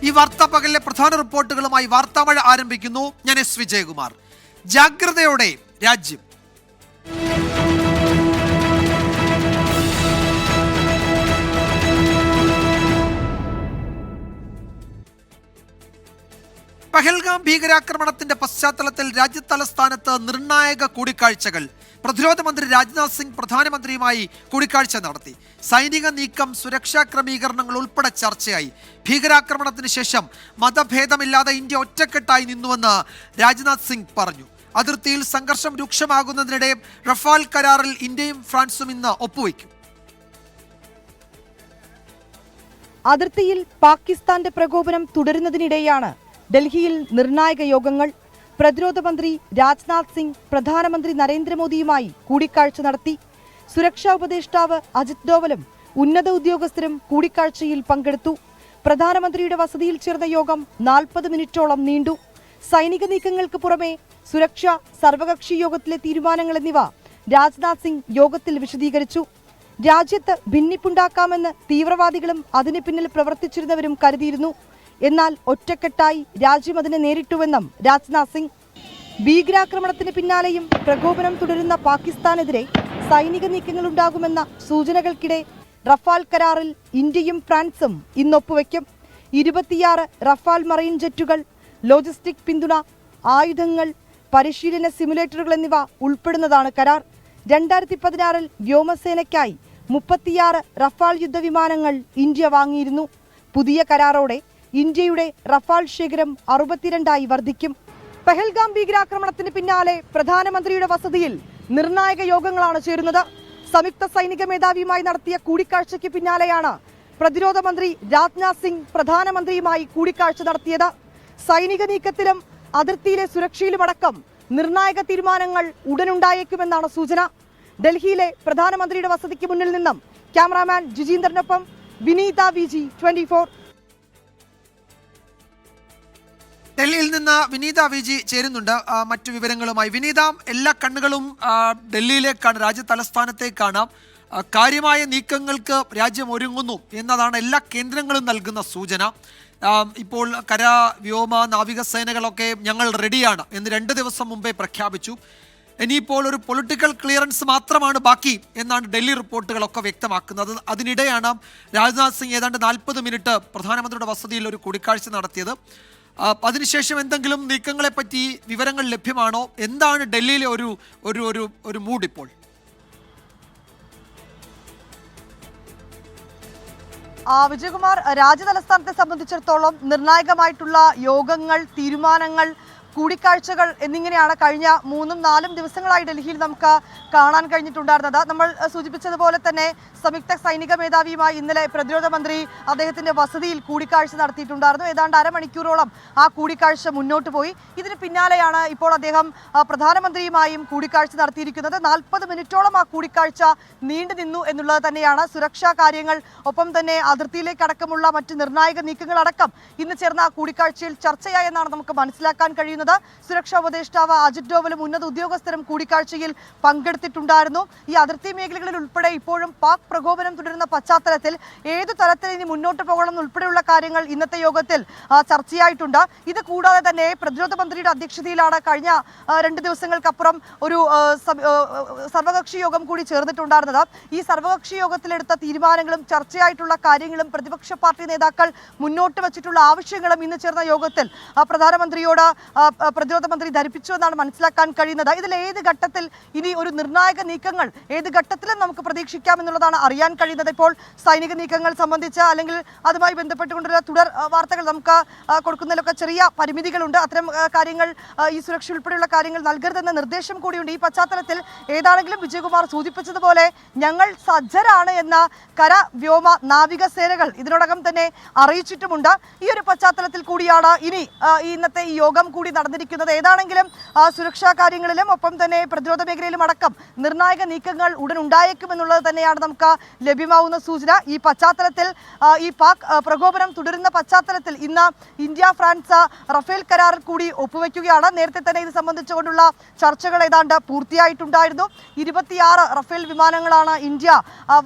ഈ വാർത്താ പകലിലെ പ്രധാന റിപ്പോർട്ടുകളുമായി വാർത്താമഴ ആരംഭിക്കുന്നു. ഞാൻ എസ് വിജയകുമാർ. ജാഗ്രതയോടെ രാജ്യം. പഹൽഗാം ഭീകരാക്രമണത്തിന്റെ പശ്ചാത്തലത്തിൽ രാജ്യതലസ്ഥാനത്ത് നിർണായക കൂടിക്കാഴ്ചകൾ. പ്രതിരോധ മന്ത്രി രാജ്നാഥ് സിംഗ് പ്രധാനമന്ത്രിയുമായി കൂടിക്കാഴ്ച നടത്തി. സൈനിക നീക്കം, സുരക്ഷാ ക്രമീകരണങ്ങൾ ഉൾപ്പെടെ ചർച്ചയായി. ഭീകരാക്രമണത്തിന് ശേഷം മതഭേദമില്ലാതെ ഇന്ത്യ ഒറ്റക്കെട്ടായി നിന്നുവെന്ന് രാജ്നാഥ് സിംഗ് പറഞ്ഞു. അതിർത്തിയിൽ സംഘർഷം രൂക്ഷമാകുന്നതിനിടെ റഫാൽ കരാറിൽ ഇന്ത്യയും ഫ്രാൻസും ഇന്ന് ഒപ്പുവയ്ക്കും. അതിർത്തിയിൽ പാകിസ്ഥാന്റെ പ്രകോപനം തുടരുന്നതിനിടെയാണ് ഡൽഹിയിൽ നിർണായക യോഗങ്ങൾ. പ്രതിരോധ മന്ത്രി രാജ്നാഥ് സിംഗ് പ്രധാനമന്ത്രി നരേന്ദ്രമോദിയുമായി കൂടിക്കാഴ്ച നടത്തി. സുരക്ഷാ ഉപദേഷ്ടാവ് അജിത് ഡോവലും ഉന്നത ഉദ്യോഗസ്ഥരും കൂടിക്കാഴ്ചയിൽ പങ്കെടുത്തു. പ്രധാനമന്ത്രിയുടെ വസതിയിൽ ചേർന്ന യോഗം 40 മിനിറ്റോളം നീണ്ടു. സൈനിക നീക്കങ്ങൾക്ക് പുറമെ സുരക്ഷ, സർവകക്ഷി യോഗത്തിലെ തീരുമാനങ്ങൾ എന്നിവ രാജ്നാഥ് സിംഗ് യോഗത്തിൽ വിശദീകരിച്ചു. രാജ്യത്ത് ഭിന്നിപ്പുണ്ടാക്കാമെന്ന് തീവ്രവാദികളും അതിന് പിന്നിൽ പ്രവർത്തിച്ചിരുന്നവരും കരുതിയിരുന്നു. എന്നാൽ ഒറ്റക്കെട്ടായി രാജ്യം അതിനെ നേരിട്ടുവെന്നും രാജ്നാഥ് സിംഗ്. ഭീകരാക്രമണത്തിന് പിന്നാലെയും പ്രകോപനം തുടരുന്ന പാകിസ്ഥാനെതിരെ സൈനിക നീക്കങ്ങളുണ്ടാകുമെന്ന സൂചനകൾക്കിടെ റഫാൽ കരാറിൽ ഇന്ത്യയും ഫ്രാൻസും ഇന്ന് ഒപ്പുവെക്കും. 26 റഫാൽ മറൈൻ ജെറ്റുകൾ, ലോജിസ്റ്റിക് പിന്തുണ, ആയുധങ്ങൾ, പരിശീലന സിമുലേറ്ററുകൾ എന്നിവ ഉൾപ്പെടുന്നതാണ് കരാർ. 2016 വ്യോമസേനയ്ക്കായി 36 റഫാൽ യുദ്ധവിമാനങ്ങൾ ഇന്ത്യ വാങ്ങിയിരുന്നു. പുതിയ കരാറോടെ ഇന്ത്യയുടെ റഫാൽ ശേഖരം 62ആയി വർദ്ധിക്കും. പഹൽഗാം ഭീകരാക്രമണത്തിന് പിന്നാലെ പ്രധാനമന്ത്രിയുടെ വസതിയിൽ നിർണായക യോഗങ്ങളാണ് ചേരുന്നത്. സംയുക്ത സൈനിക മേധാവിയുമായി നടത്തിയ കൂടിക്കാഴ്ചയ്ക്ക് പിന്നാലെയാണ് പ്രതിരോധ മന്ത്രി രാജ്നാഥ് സിംഗ് പ്രധാനമന്ത്രിയുമായി കൂടിക്കാഴ്ച നടത്തിയത്. സൈനിക നീക്കത്തിലും അതിർത്തിയിലെ സുരക്ഷയിലുമടക്കം നിർണായക തീരുമാനങ്ങൾ ഉടനുണ്ടായേക്കുമെന്നാണ് സൂചന. ഡൽഹിയിലെ പ്രധാനമന്ത്രിയുടെ വസതിക്ക് മുന്നിൽ നിന്നും ക്യാമറാമാൻ ജിജീന്ദറിനൊപ്പം വിനീത വിജി, 24. ഡൽഹിയിൽ നിന്ന് വിനീത വിജി ചേരുന്നുണ്ട് മറ്റു വിവരങ്ങളുമായി. വിനീത, എല്ലാ കണ്ണുകളും ഡൽഹിയിലേക്കാണ്, രാജ്യ തലസ്ഥാനത്തേക്കാണ്. കാര്യമായ നീക്കങ്ങൾക്ക് രാജ്യം ഒരുങ്ങുന്നു എന്നതാണ് എല്ലാ കേന്ദ്രങ്ങളും നൽകുന്ന സൂചന. ഇപ്പോൾ കര, വ്യോമ, നാവികസേനകളൊക്കെ ഞങ്ങൾ റെഡിയാണ് എന്ന് 2 ദിവസം മുമ്പേ പ്രഖ്യാപിച്ചു. ഇനിയിപ്പോൾ ഒരു പൊളിറ്റിക്കൽ ക്ലിയറൻസ് മാത്രമാണ് ബാക്കി എന്നാണ് ഡൽഹി റിപ്പോർട്ടുകളൊക്കെ വ്യക്തമാക്കുന്നത്. അതിനിടെയാണ് രാജ്നാഥ് സിംഗ് ഏതാണ്ട് 40 മിനിറ്റ് പ്രധാനമന്ത്രിയുടെ വസതിയിൽ ഒരു കൂടിക്കാഴ്ച നടത്തിയത്. അതിനുശേഷം എന്തെങ്കിലും നീക്കങ്ങളെ പറ്റി വിവരങ്ങൾ ലഭ്യമാണോ? എന്താണ് ഡൽഹിയിലെ ഒരു മൂഡ് ഇപ്പോൾ? വിജയകുമാർ, രാജ്യതലസ്ഥാനത്തെ സംബന്ധിച്ചിടത്തോളം നിർണായകമായിട്ടുള്ള യോഗങ്ങൾ, തീരുമാനങ്ങൾ, കൂടിക്കാഴ്ചകൾ എന്നിങ്ങനെയാണ് കഴിഞ്ഞ 3-4 ദിവസങ്ങളായി ഡൽഹിയിൽ നമുക്ക് കാണാൻ കഴിഞ്ഞിട്ടുണ്ടായിരുന്നത്. നമ്മൾ സൂചിപ്പിച്ചതുപോലെ തന്നെ സംയുക്ത സൈനിക മേധാവിയുമായി ഇന്നലെ പ്രതിരോധ മന്ത്രി അദ്ദേഹത്തിന്റെ വസതിയിൽ കൂടിക്കാഴ്ച നടത്തിയിട്ടുണ്ടായിരുന്നു. ഏതാണ്ട് അരമണിക്കൂറോളം ആ കൂടിക്കാഴ്ച മുന്നോട്ട് പോയി. ഇതിന് പിന്നാലെയാണ് ഇപ്പോൾ അദ്ദേഹം പ്രധാനമന്ത്രിയുമായും കൂടിക്കാഴ്ച നടത്തിയിരിക്കുന്നത്. 40 മിനിറ്റോളം ആ കൂടിക്കാഴ്ച നീണ്ടു നിന്നു എന്നുള്ളത് തന്നെയാണ്. സുരക്ഷാ കാര്യങ്ങൾ, ഒപ്പം തന്നെ അതിർത്തിയിലേക്കടക്കമുള്ള മറ്റ് നിർണായക നീക്കങ്ങളടക്കം ഇന്ന് ചേർന്ന ആ കൂടിക്കാഴ്ചയിൽ ചർച്ചയായെന്നാണ് നമുക്ക് മനസ്സിലാക്കാൻ കഴിയുന്നത്. സുരക്ഷാ ഉപദേഷ്ടാവ് അജിത് ഡോവലും ഉന്നത ഉദ്യോഗസ്ഥരും കൂടിക്കാഴ്ചയിൽ പങ്കെടുത്തിട്ടുണ്ടായിരുന്നു. ഈ അതിർത്തി മേഖലകളിൽ ഉൾപ്പെടെ ഇപ്പോഴും പാക് പ്രകോപനം തുടരുന്ന പശ്ചാത്തലത്തിൽ ഏതു തരത്തിൽ ഇനി മുന്നോട്ട് പോകണം ഉൾപ്പെടെയുള്ള കാര്യങ്ങൾ ഇന്നത്തെ യോഗത്തിൽ ചർച്ചയായിട്ടുണ്ട്. ഇത് കൂടാതെ തന്നെ പ്രതിരോധ മന്ത്രിയുടെ അധ്യക്ഷതയിലാണ് കഴിഞ്ഞ 2 ദിവസങ്ങൾക്കപ്പുറം ഒരു സർവകക്ഷി യോഗം കൂടി ചേർന്നിട്ടുണ്ടായിരുന്നത്. ഈ സർവകക്ഷി യോഗത്തിലെടുത്ത തീരുമാനങ്ങളും ചർച്ചയായിട്ടുള്ള കാര്യങ്ങളും പ്രതിപക്ഷ പാർട്ടി നേതാക്കൾ മുന്നോട്ട് വച്ചിട്ടുള്ള ആവശ്യങ്ങളും ഇന്ന് ചേർന്ന യോഗത്തിൽ പ്രധാനമന്ത്രിയോട് പ്രതിരോധ മന്ത്രി ധരിപ്പിച്ചു എന്നാണ് മനസ്സിലാക്കാൻ കഴിയുന്നത്. ഇതിൽ ഏത് ഘട്ടത്തിൽ ഇനി ഒരു നിർണായക നീക്കങ്ങൾ ഏത് ഘട്ടത്തിലും നമുക്ക് പ്രതീക്ഷിക്കാം എന്നുള്ളതാണ് അറിയാൻ കഴിയുന്നത്. ഇപ്പോൾ സൈനിക നീക്കങ്ങൾ സംബന്ധിച്ച് അല്ലെങ്കിൽ അതുമായി ബന്ധപ്പെട്ടുകൊണ്ടുള്ള തുടർ വാർത്തകൾ നമുക്ക് കൊടുക്കുന്നതിലൊക്കെ ചെറിയ പരിമിതികളുണ്ട്. അത്തരം കാര്യങ്ങൾ, ഈ സുരക്ഷ ഉൾപ്പെടെയുള്ള കാര്യങ്ങൾ നൽകരുതെന്ന നിർദ്ദേശം കൂടിയുണ്ട്. ഈ പശ്ചാത്തലത്തിൽ ഏതാണെങ്കിലും വിജയകുമാർ സൂചിപ്പിച്ചതുപോലെ ഞങ്ങൾ സജ്ജരാണ് എന്ന കര, വ്യോമ, നാവികസേനകൾ ഇതിനോടകം തന്നെ അറിയിച്ചിട്ടുമുണ്ട്. ഈ ഒരു പശ്ചാത്തലത്തിൽ കൂടിയാണ് ഇനി ഇന്നത്തെ ഈ യോഗം കൂടി നടന്നിരിക്കുന്നത്. ഏതാണെങ്കിലും സുരക്ഷാ കാര്യങ്ങളിലും ഒപ്പം തന്നെ പ്രതിരോധ മേഖലയിലും അടക്കം നിർണായക നീക്കങ്ങൾ ഉടൻ ഉണ്ടായേക്കുമെന്നുള്ളത് തന്നെയാണ് നമുക്ക് ലഭ്യമാവുന്ന സൂചന. ഈ പശ്ചാത്തലത്തിൽ ഈ പാക് പ്രകോപനം തുടരുന്ന പശ്ചാത്തലത്തിൽ ഇന്ന് ഇന്ത്യ ഫ്രാൻസ് റഫേൽ കരാറിൽ കൂടി ഒപ്പുവെക്കുകയാണ്. നേരത്തെ തന്നെ ഇത് സംബന്ധിച്ചുകൊണ്ടുള്ള ചർച്ചകൾ ഏതാണ്ട് പൂർത്തിയായിട്ടുണ്ടായിരുന്നു. 26 റഫേൽ വിമാനങ്ങളാണ് ഇന്ത്യ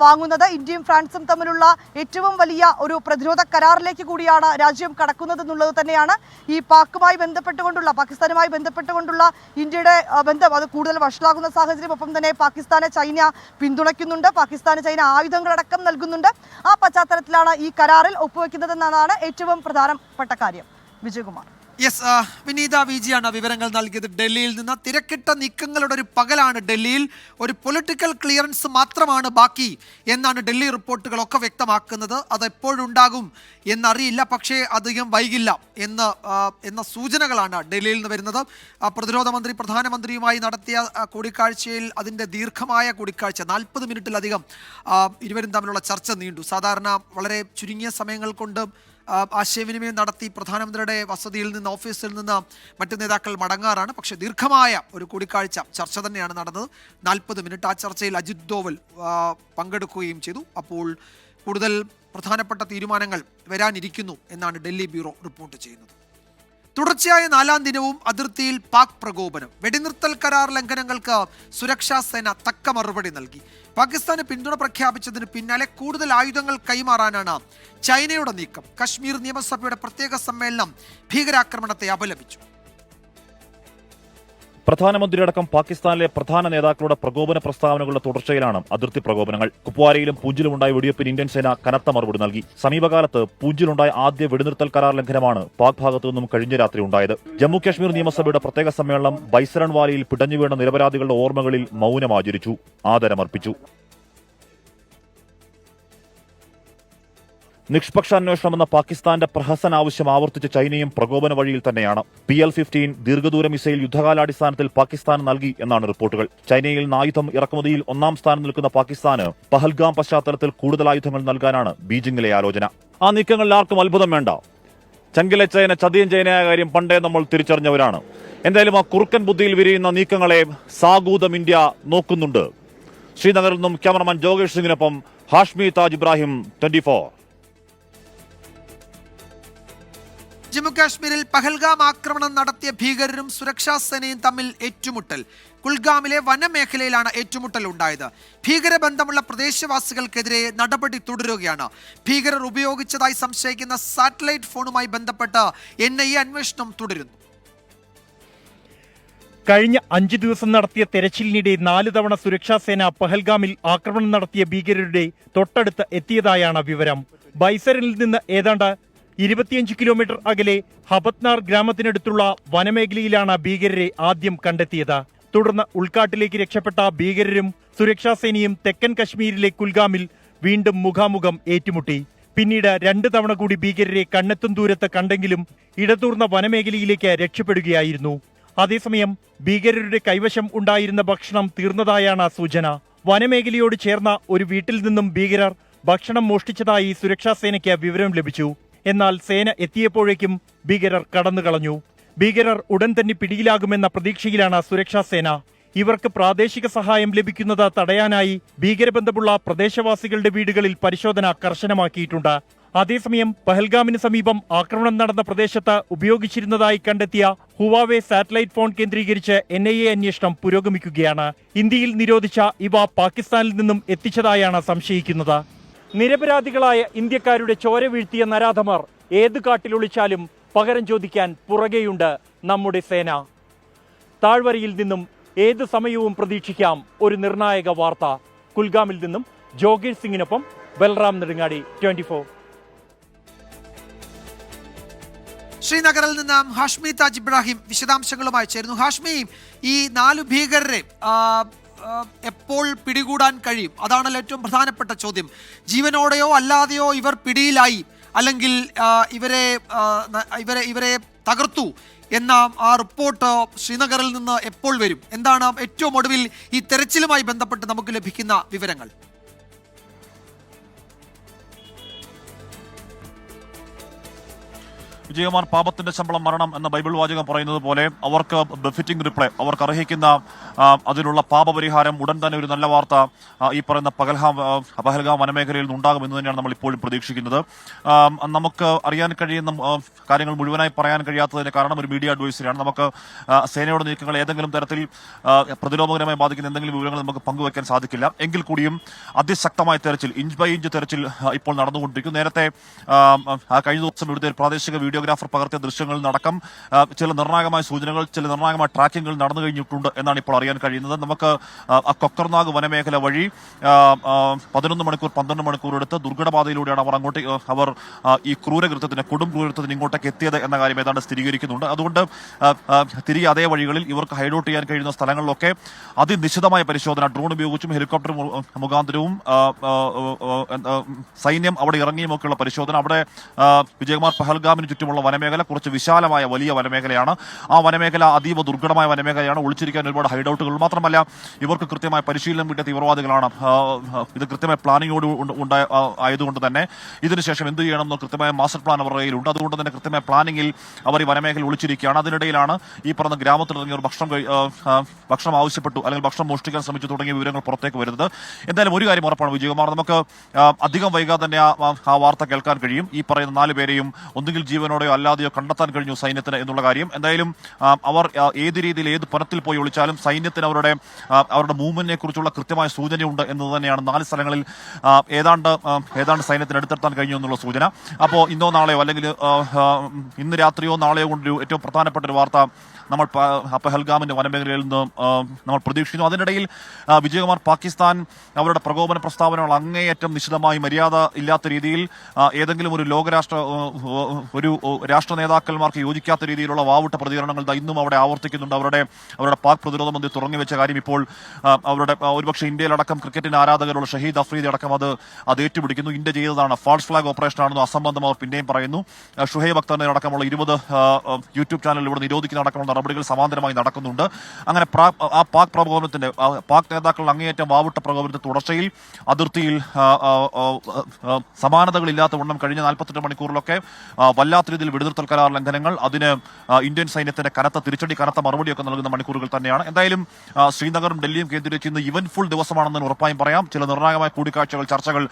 വാങ്ങുന്നത്. ഇന്ത്യയും ഫ്രാൻസും തമ്മിലുള്ള ഏറ്റവും വലിയ ഒരു പ്രതിരോധ കരാറിലേക്ക് കൂടിയാണ് രാജ്യം കടക്കുന്നത് എന്നുള്ളത് തന്നെയാണ്. ഈ പാക്കുമായി ബന്ധപ്പെട്ടുകൊണ്ടുള്ള പാകിസ്ഥാനുമായി ബന്ധപ്പെട്ടുകൊണ്ടുള്ള ഇന്ത്യയുടെ ബന്ധം അത് കൂടുതൽ വഷളാകുന്ന സാഹചര്യം. ഒപ്പം തന്നെ പാകിസ്ഥാനെ ചൈന പിന്തുണയ്ക്കുന്നുണ്ട്, പാകിസ്ഥാന് ചൈന ആയുധങ്ങളടക്കം നൽകുന്നുണ്ട്. ആ പശ്ചാത്തലത്തിലാണ് ഈ കരാറിൽ ഒപ്പുവെക്കുന്നതെന്നതാണ് ഏറ്റവും പ്രധാനപ്പെട്ട കാര്യം. വിജയകുമാർ. യെസ്, വിനീത വിജിയാണ് വിവരങ്ങൾ നൽകിയത് ഡൽഹിയിൽ നിന്ന്. തിരക്കിട്ട നീക്കങ്ങളുടെ ഒരു പകലാണ് ഡൽഹിയിൽ. ഒരു പൊളിറ്റിക്കൽ ക്ലിയറൻസ് മാത്രമാണ് ബാക്കി എന്നാണ് ഡൽഹി റിപ്പോർട്ടുകളൊക്കെ വ്യക്തമാക്കുന്നത്. അത് എപ്പോഴുണ്ടാകും എന്നറിയില്ല, പക്ഷേ അധികം വൈകില്ല എന്ന സൂചനകളാണ് ഡൽഹിയിൽ നിന്ന് വരുന്നത്. പ്രതിരോധ മന്ത്രി പ്രധാനമന്ത്രിയുമായി നടത്തിയ കൂടിക്കാഴ്ചയിൽ അതിൻ്റെ ദീർഘമായ കൂടിക്കാഴ്ച 40 മിനിറ്റിലധികം ഇരുവരും തമ്മിലുള്ള ചർച്ച നീണ്ടു. സാധാരണ വളരെ ചുരുങ്ങിയ സമയങ്ങൾ കൊണ്ട് ആശയവിനിമയം നടത്തി പ്രധാനമന്ത്രിയുടെ വസതിയിൽ നിന്ന് ഓഫീസിൽ നിന്ന് മറ്റു നേതാക്കൾ മടങ്ങാറാണ്. പക്ഷേ ദീർഘമായ ഒരു കൂടിക്കാഴ്ച ചർച്ച തന്നെയാണ് നടന്നത്. 40 മിനിറ്റ്. ആ ചർച്ചയിൽ അജിത് ഡോവൽ പങ്കെടുക്കുകയും ചെയ്തു. അപ്പോൾ കൂടുതൽ പ്രധാനപ്പെട്ട തീരുമാനങ്ങൾ വരാനിരിക്കുന്നു എന്നാണ് ഡൽഹി ബ്യൂറോ റിപ്പോർട്ട് ചെയ്യുന്നത്. തുടർച്ചയായ 4ാം ദിനവും അതിർത്തിയിൽ പാക് പ്രകോപനം. വെടിനിർത്തൽ കരാർ ലംഘനങ്ങൾക്ക് സുരക്ഷാ സേന തക്ക മറുപടി നൽകി. പാകിസ്ഥാന് പിന്തുണ പ്രഖ്യാപിച്ചതിന് പിന്നാലെ കൂടുതൽ ആയുധങ്ങൾ കൈമാറാനാണ് ചൈനയുടെ നീക്കം. കശ്മീർ നിയമസഭയുടെ പ്രത്യേക സമ്മേളനം ഭീകരാക്രമണത്തെ അപലപിച്ചു. പ്രധാനമന്ത്രിയടക്കം പാകിസ്ഥാനിലെ പ്രധാന നേതാക്കളുടെ പ്രകോപന പ്രസ്താവനകളുടെ തുടർച്ചയിലാണ് അതിർത്തി പ്രകോപനങ്ങൾ. കുപ്വാരയിലും പൂഞ്ചിലുമുണ്ടായ വെടിവെപ്പിന് ഇന്ത്യൻ സേന കനത്ത മറുപടി നൽകി. സമീപകാലത്ത് പൂഞ്ചിലുണ്ടായ ആദ്യ വെടിനിർത്തൽ കരാർ ലംഘനമാണ് പാക് ഭാഗത്തു നിന്നും കഴിഞ്ഞ രാത്രി ഉണ്ടായത്. ജമ്മു കാശ്മീർ നിയമസഭയുടെ പ്രത്യേക സമ്മേളനം ബൈസരൺ വാലിയിൽ പിടഞ്ഞുവീണ നിരപരാധികളുടെ ഓർമ്മകളിൽ മൗനമാചരിച്ചു, ആദരമർപ്പിച്ചു. നിഷ്പക്ഷ അന്വേഷണമെന്ന പാകിസ്ഥാന്റെ പ്രഹസന ആവശ്യം ആവർത്തിച്ച ചൈനയും പ്രകോപന വഴിയിൽ തന്നെയാണ്. PL-15 ദീർഘദൂര മിസൈൽ യുദ്ധകാലാടിസ്ഥാനത്തിൽ പാകിസ്ഥാൻ നൽകി എന്നാണ് റിപ്പോർട്ടുകൾ. ചൈനയിൽ നിന്ന് ആയുധം ഇറക്കുമതിയിൽ 1ാം സ്ഥാനം നിൽക്കുന്ന പാകിസ്ഥാന് പഹൽഗാം പശ്ചാത്തലത്തിൽ കൂടുതൽ ആയുധങ്ങൾ നൽകാനാണ് ബീജിംഗിലെ ആലോചന. ആ നീക്കങ്ങളിൽ ആർക്കും അത്ഭുതം വേണ്ട. ചങ്കിലെ ചൈന ചതിയൻ ചൈനയായ കാര്യം പണ്ടേ നമ്മൾ തിരിച്ചറിഞ്ഞവരാണ്. എന്തായാലും ആ കുറുക്കൻ ബുദ്ധിയിൽ വിരിയുന്ന നീക്കങ്ങളെ സാഗൂതം ഇന്ത്യ നോക്കുന്നുണ്ട്. ശ്രീനഗറിൽ നിന്നും ക്യാമറമാൻ ജോഗേഷ് സിംഗിനൊപ്പം ഹാഷ്മി താജ് ഇബ്രാഹിം, 24. ജമ്മുകാശ്മീരിൽ പഹൽഗാം ആക്രമണം നടത്തിയ ഭീകരരും സുരക്ഷാ സേനയും തമ്മിൽ ഏറ്റുമുട്ടൽ. കുൽഗാമിലെ വനമേഖലയിലാണ് ഏറ്റുമുട്ടൽ ഉണ്ടായത്. ഭീകരബന്ധമുള്ള പ്രദേശവാസികൾക്കെതിരെ നടപടി തുടരുകയാണ്. ഭീകരർ ഉപയോഗിച്ചതായി സംശയിക്കുന്ന സാറ്റലൈറ്റ് ഫോണുമായി ബന്ധപ്പെട്ട് NIA അന്വേഷണം തുടരുന്നു. കഴിഞ്ഞ 5 ദിവസം നടത്തിയ തെരച്ചിലിനിടെ 4 തവണ സുരക്ഷാ സേന പഹൽഗാമിൽ ആക്രമണം നടത്തിയ ഭീകരരുടെ തൊട്ടടുത്ത് എത്തിയതായാണ് വിവരം. ബൈസറിൽ നിന്ന് ഏതാണ്ട് 25 കിലോമീറ്റർ അകലെ ഹബത്നാർ ഗ്രാമത്തിനടുത്തുള്ള വനമേഖലയിലാണ് ഭീകരരെ ആദ്യം കണ്ടെത്തിയത്. തുടർന്ന് ഉൾക്കാട്ടിലേക്ക് രക്ഷപ്പെട്ട ഭീകരരും സുരക്ഷാ സേനയും തെക്കൻ കശ്മീരിലെ കുൽഗാമിൽ വീണ്ടും മുഖാമുഖം ഏറ്റുമുട്ടി. പിന്നീട് 2 തവണ കൂടി ഭീകരരെ കണ്ണെത്തും ദൂരത്ത് കണ്ടെങ്കിലും ഇടതൂർന്ന വനമേഖലയിലേക്ക് രക്ഷപ്പെടുകയായിരുന്നു. അതേസമയം ഭീകരരുടെ കൈവശം ഉണ്ടായിരുന്ന ഭക്ഷണം തീർന്നതായാണ് സൂചന. വനമേഖലയോട് ചേർന്ന ഒരു വീട്ടിൽ നിന്നും ഭീകരർ ഭക്ഷണം മോഷ്ടിച്ചതായി സുരക്ഷാ സേനയ്ക്ക് വിവരം ലഭിച്ചു. എന്നാൽ സേന എത്തിയപ്പോഴേക്കും ഭീകരർ കടന്നുകളഞ്ഞു. ഭീകരർ ഉടൻ തന്നെ പിടിയിലാകുമെന്ന പ്രതീക്ഷയിലാണ് സുരക്ഷാ സേന. ഇവർക്ക് പ്രാദേശിക സഹായം ലഭിക്കുന്നത് തടയാനായി ഭീകരബന്ധമുള്ള പ്രദേശവാസികളുടെ വീടുകളിൽ പരിശോധന കർശനമാക്കിയിട്ടുണ്ട്. അതേസമയം പഹൽഗാമിന് സമീപം ആക്രമണം നടന്ന പ്രദേശത്ത് ഉപയോഗിച്ചിരുന്നതായി കണ്ടെത്തിയ ഹുവാവേ സാറ്റലൈറ്റ് ഫോൺ കേന്ദ്രീകരിച്ച് NIA അന്വേഷണം പുരോഗമിക്കുകയാണ്. ഇന്ത്യയിൽ നിരോധിച്ച ഇവ പാകിസ്ഥാനിൽ നിന്നും എത്തിച്ചതായാണ് സംശയിക്കുന്നത്. നിരപരാധികളായ ഇന്ത്യക്കാരുടെ ചോര വീഴ്ത്തിയ നരാധമർ ഏത് കാട്ടിലൊളിച്ചാലും പകരം ചോദിക്കാൻ പുറകെയുണ്ട് നമ്മുടെ സേന. താഴ്വരയിൽ നിന്നും ഏത് സമയവും പ്രതീക്ഷിക്കാം ഒരു നിർണായക വാർത്ത. കുൽഗാമിൽ നിന്നും ജോഗേഷ് സിംഗിനൊപ്പം ബൽറാം നെടുങ്ങാടി, 24. ശ്രീനഗറിൽ നിന്ന് ഹാഷ്മി താജ് ഇബ്രാഹിം വിശദാംശങ്ങളുമായി ചേരുന്നു. ഹാഷ്മി, ഈ 4 ഭീകരരെ എപ്പോൾ പിടികൂടാൻ കഴിയും? അതാണല്ലോ ഏറ്റവും പ്രധാനപ്പെട്ട ചോദ്യം. ജീവനോടെയോ അല്ലാതെയോ ഇവർ പിടിയിലായി, അല്ലെങ്കിൽ ഇവരെ തകർത്തു എന്ന ആ റിപ്പോർട്ട് ശ്രീനഗറിൽ നിന്ന് എപ്പോൾ വരും? എന്താണ് ഏറ്റവും ഒടുവിൽ ഈ തെരച്ചിലുമായി ബന്ധപ്പെട്ട് നമുക്ക് ലഭിക്കുന്ന വിവരങ്ങൾ? വിജയകുമാർ, പാപത്തിന്റെ ശമ്പളം മരണം എന്ന ബൈബിൾ വാചകം പറയുന്നത് പോലെ അവർക്ക് ബെഫിറ്റിംഗ് റിപ്ലൈ, അവർക്ക് അർഹിക്കുന്ന അതിനുള്ള പാപപരിഹാരം ഉടൻ തന്നെ ഒരു നല്ല വാർത്ത ഈ പറയുന്ന പഹൽഗാം വനമേഖലയിൽ നിന്നുണ്ടാകുമെന്ന് തന്നെയാണ് നമ്മൾ ഇപ്പോഴും പ്രതീക്ഷിക്കുന്നത്. നമുക്ക് അറിയാൻ കഴിയുന്ന കാര്യങ്ങൾ മുഴുവനായി പറയാൻ കഴിയാത്തതിന് കാരണം ഒരു മീഡിയ അഡ്വൈസറിയാണ്. നമുക്ക് സേനയുടെ നീക്കങ്ങൾ ഏതെങ്കിലും തരത്തിൽ പ്രതിരോധകരമായി ബാധിക്കുന്ന എന്തെങ്കിലും വിവരങ്ങൾ നമുക്ക് പങ്കുവയ്ക്കാൻ സാധിക്കില്ല. എങ്കിൽ കൂടിയും അതിശക്തമായ തെരച്ചിൽ, ഇഞ്ച് ബൈ ഇഞ്ച് തെരച്ചിൽ ഇപ്പോൾ നടന്നുകൊണ്ടിരിക്കും. നേരത്തെ കഴിഞ്ഞ ദിവസം ഇവിടുത്തെ പ്രാദേശിക വീഡിയോഗ്രാഫർ പകർത്തിയ ദൃശ്യങ്ങളിൽ നടക്കം ചില നിർണായകമായ സൂചനകൾ, ചില നിർണായകമായ ട്രാക്കിങ്ങുകൾ നടന്നു കഴിഞ്ഞിട്ടുണ്ട് എന്നാണ് ഇപ്പോൾ അറിയാൻ കഴിയുന്നത്. നമുക്ക് കൊക്കർനാഗ് വനമേഖല വഴി 11 മണിക്കൂർ 12 മണിക്കൂർ എടുത്ത് ദുർഘടപാതയിലൂടെയാണ് അവർ ഈ കൊടും ക്രൂരകൃത്യത്തിന് ഇങ്ങോട്ടേക്ക് എത്തിയത് എന്ന കാര്യം ഏതാണ്ട് സ്ഥിരീകരിക്കുന്നുണ്ട്. അതുകൊണ്ട് തിരികെ അതേ വഴികളിൽ ഇവർക്ക് ഹൈഡൌട്ട് ചെയ്യാൻ കഴിയുന്ന സ്ഥലങ്ങളിലൊക്കെ അതിനിശിതമായ പരിശോധന, ഡ്രോൺ ഉപയോഗിച്ചും ഹെലികോപ്റ്റർ മുഖാന്തരവും സൈന്യം അവിടെ ഇറങ്ങിയുമൊക്കെയുള്ള പരിശോധന. അവിടെ വിജയകുമാർ, പഹൽഗാമിന് ചുറ്റുമുള്ള വനമേഖല കുറച്ച് വിശാലമായ വലിയ വനമേഖലയാണ്. ആ വനമേഖല അതീവ ദുർഘടമായ വനമേഖലയാണ്. ഒളിച്ചിരിക്കാൻ ഒരുപാട് ഹൈഡൌട്ടുകൾ, മാത്രമല്ല ഇവർക്ക് കൃത്യമായ പരിശീലനം കിട്ടിയ തീവ്രവാദികളാണ്. ഇത് കൃത്യമായ പ്ലാനിങ്ങോട് ആയതുകൊണ്ട് തന്നെ ഇതിനുശേഷം എന്ത് ചെയ്യണമെന്ന് കൃത്യമായ മാസ്റ്റർ പ്ലാൻ അവരുടെ കയ്യിലുണ്ട്. അതുകൊണ്ട് തന്നെ കൃത്യമായ പ്ലാനിങ്ങിൽ അവർ ഈ വനമേഖല ഒളിച്ചിരിക്കുകയാണ്. അതിനിടയിലാണ് ഈ പറഞ്ഞ ഗ്രാമത്തിലിറങ്ങിയവർ ഭക്ഷണം ആവശ്യപ്പെട്ടു, അല്ലെങ്കിൽ ഭക്ഷണം മോഷ്ടിക്കാൻ ശ്രമിച്ചു തുടങ്ങിയ വിവരങ്ങൾ പുറത്തേക്ക് വരുന്നത്. എന്തായാലും ഒരു കാര്യം ഉറപ്പാണ് വിജയകുമാർ, നമുക്ക് അധികം വൈകാതെ തന്നെ ആ വാർത്ത കേൾക്കാൻ കഴിയും. ഈ പറയുന്ന 4 പേരെയും ഒന്നുകിൽ ജീവനോടെയോ അല്ലാതെയോ കണ്ടെത്താൻ കഴിഞ്ഞു സൈന്യത്തിന് എന്നുള്ള കാര്യം. എന്തായാലും അവർ ഏത് രീതിയിൽ ഏത് പനത്തിൽ പോയി ഒളിച്ചാലും സൈന്യത്തിന് അവരുടെ മൂവ്മെന്റിനെ കുറിച്ചുള്ള കൃത്യമായ സൂചനയുണ്ട് എന്നത് തന്നെയാണ് 4 സ്ഥലങ്ങളിൽ ഏതാണ്ട് സൈന്യത്തിന് അടുത്തെത്താൻ കഴിഞ്ഞു എന്നുള്ള സൂചന. അപ്പോൾ ഇന്നോ നാളെയോ അല്ലെങ്കിൽ ഇന്ന് രാത്രിയോ നാളെയോ കൊണ്ടൊരു ഏറ്റവും പ്രധാനപ്പെട്ട ഒരു വാർത്ത നമ്മൾ പഹൽഗാമിന്റെ വനമേഖലയിൽ നിന്ന് നമ്മൾ പ്രതീക്ഷിക്കുന്നു. അതിനിടയിൽ വിജയകുമാർ, പാകിസ്ഥാൻ അവരുടെ പ്രകോപന പ്രസ്താവനകൾ അങ്ങേയറ്റം നിശിതമായി മര്യാദ ഇല്ലാത്ത രീതിയിൽ ഏതെങ്കിലും ഒരു രാഷ്ട്ര നേതാക്കന്മാർക്ക് യോജിക്കാത്ത രീതിയിലുള്ള വാവുട്ട പ്രതികരണങ്ങൾ ഇന്നും അവിടെ ആവർത്തിക്കുന്നുണ്ട്. അവരുടെ പാക് പ്രതിരോധ മന്ത്രി തുറന്നുവെച്ച കാര്യം ഇപ്പോൾ അവരുടെ ഒരുപക്ഷെ ഇന്ത്യയിലടക്കം ക്രിക്കറ്റിന് ആരാധകരുള്ള ഷഹീദ് അഫ്രീദി അടക്കം അത് ഏറ്റുപിടിക്കുന്നു. ഇന്ത്യ ചെയ്തതാണ് ഫാൾസ് ഫ്ലാഗ് ഓപ്പറേഷൻ ആണെന്ന് അസംബന്ധം അവർ പിന്നെയും പറയുന്നു. ഷുഹൈബ് അക്തറിനെ അടക്കമുള്ള 20 യൂട്യൂബ് ചാനൽ ഇവിടെ നിരോധിക്കുന്ന അടക്കമുള്ള നടപടികൾ സമാന്തരമായി നടക്കുന്നുണ്ട്. അങ്ങനെ പാക് നേതാക്കൾ അങ്ങേയറ്റം വാവുട്ട പ്രകോപനത്തിന്റെ തുടർച്ചയിൽ അതിർത്തിയിൽ സമാനതകളില്ലാത്ത വണ്ണം കഴിഞ്ഞ 48 മണിക്കൂറിലൊക്കെ വല്ലാത്ത രീതിയിൽ വെടിനിർത്തൽ കരാർ ലംഘനങ്ങൾ, അതിന് ഇന്ത്യൻ സൈന്യത്തിന്റെ കനത്ത മറുപടിയൊക്കെ നൽകുന്ന മണിക്കൂറുകൾ തന്നെയാണ്. എന്തായാലും ശ്രീനഗറും ഡൽഹിയും കേന്ദ്രീകരിച്ച് ഇന്ന് ഇവന്റ്ഫുൾ ദിവസമാണെന്ന് ഉറപ്പായും പറയാം. ചില നിർണായകമായ കൂടിക്കാഴ്ചകൾ, ചർച്ചകൾ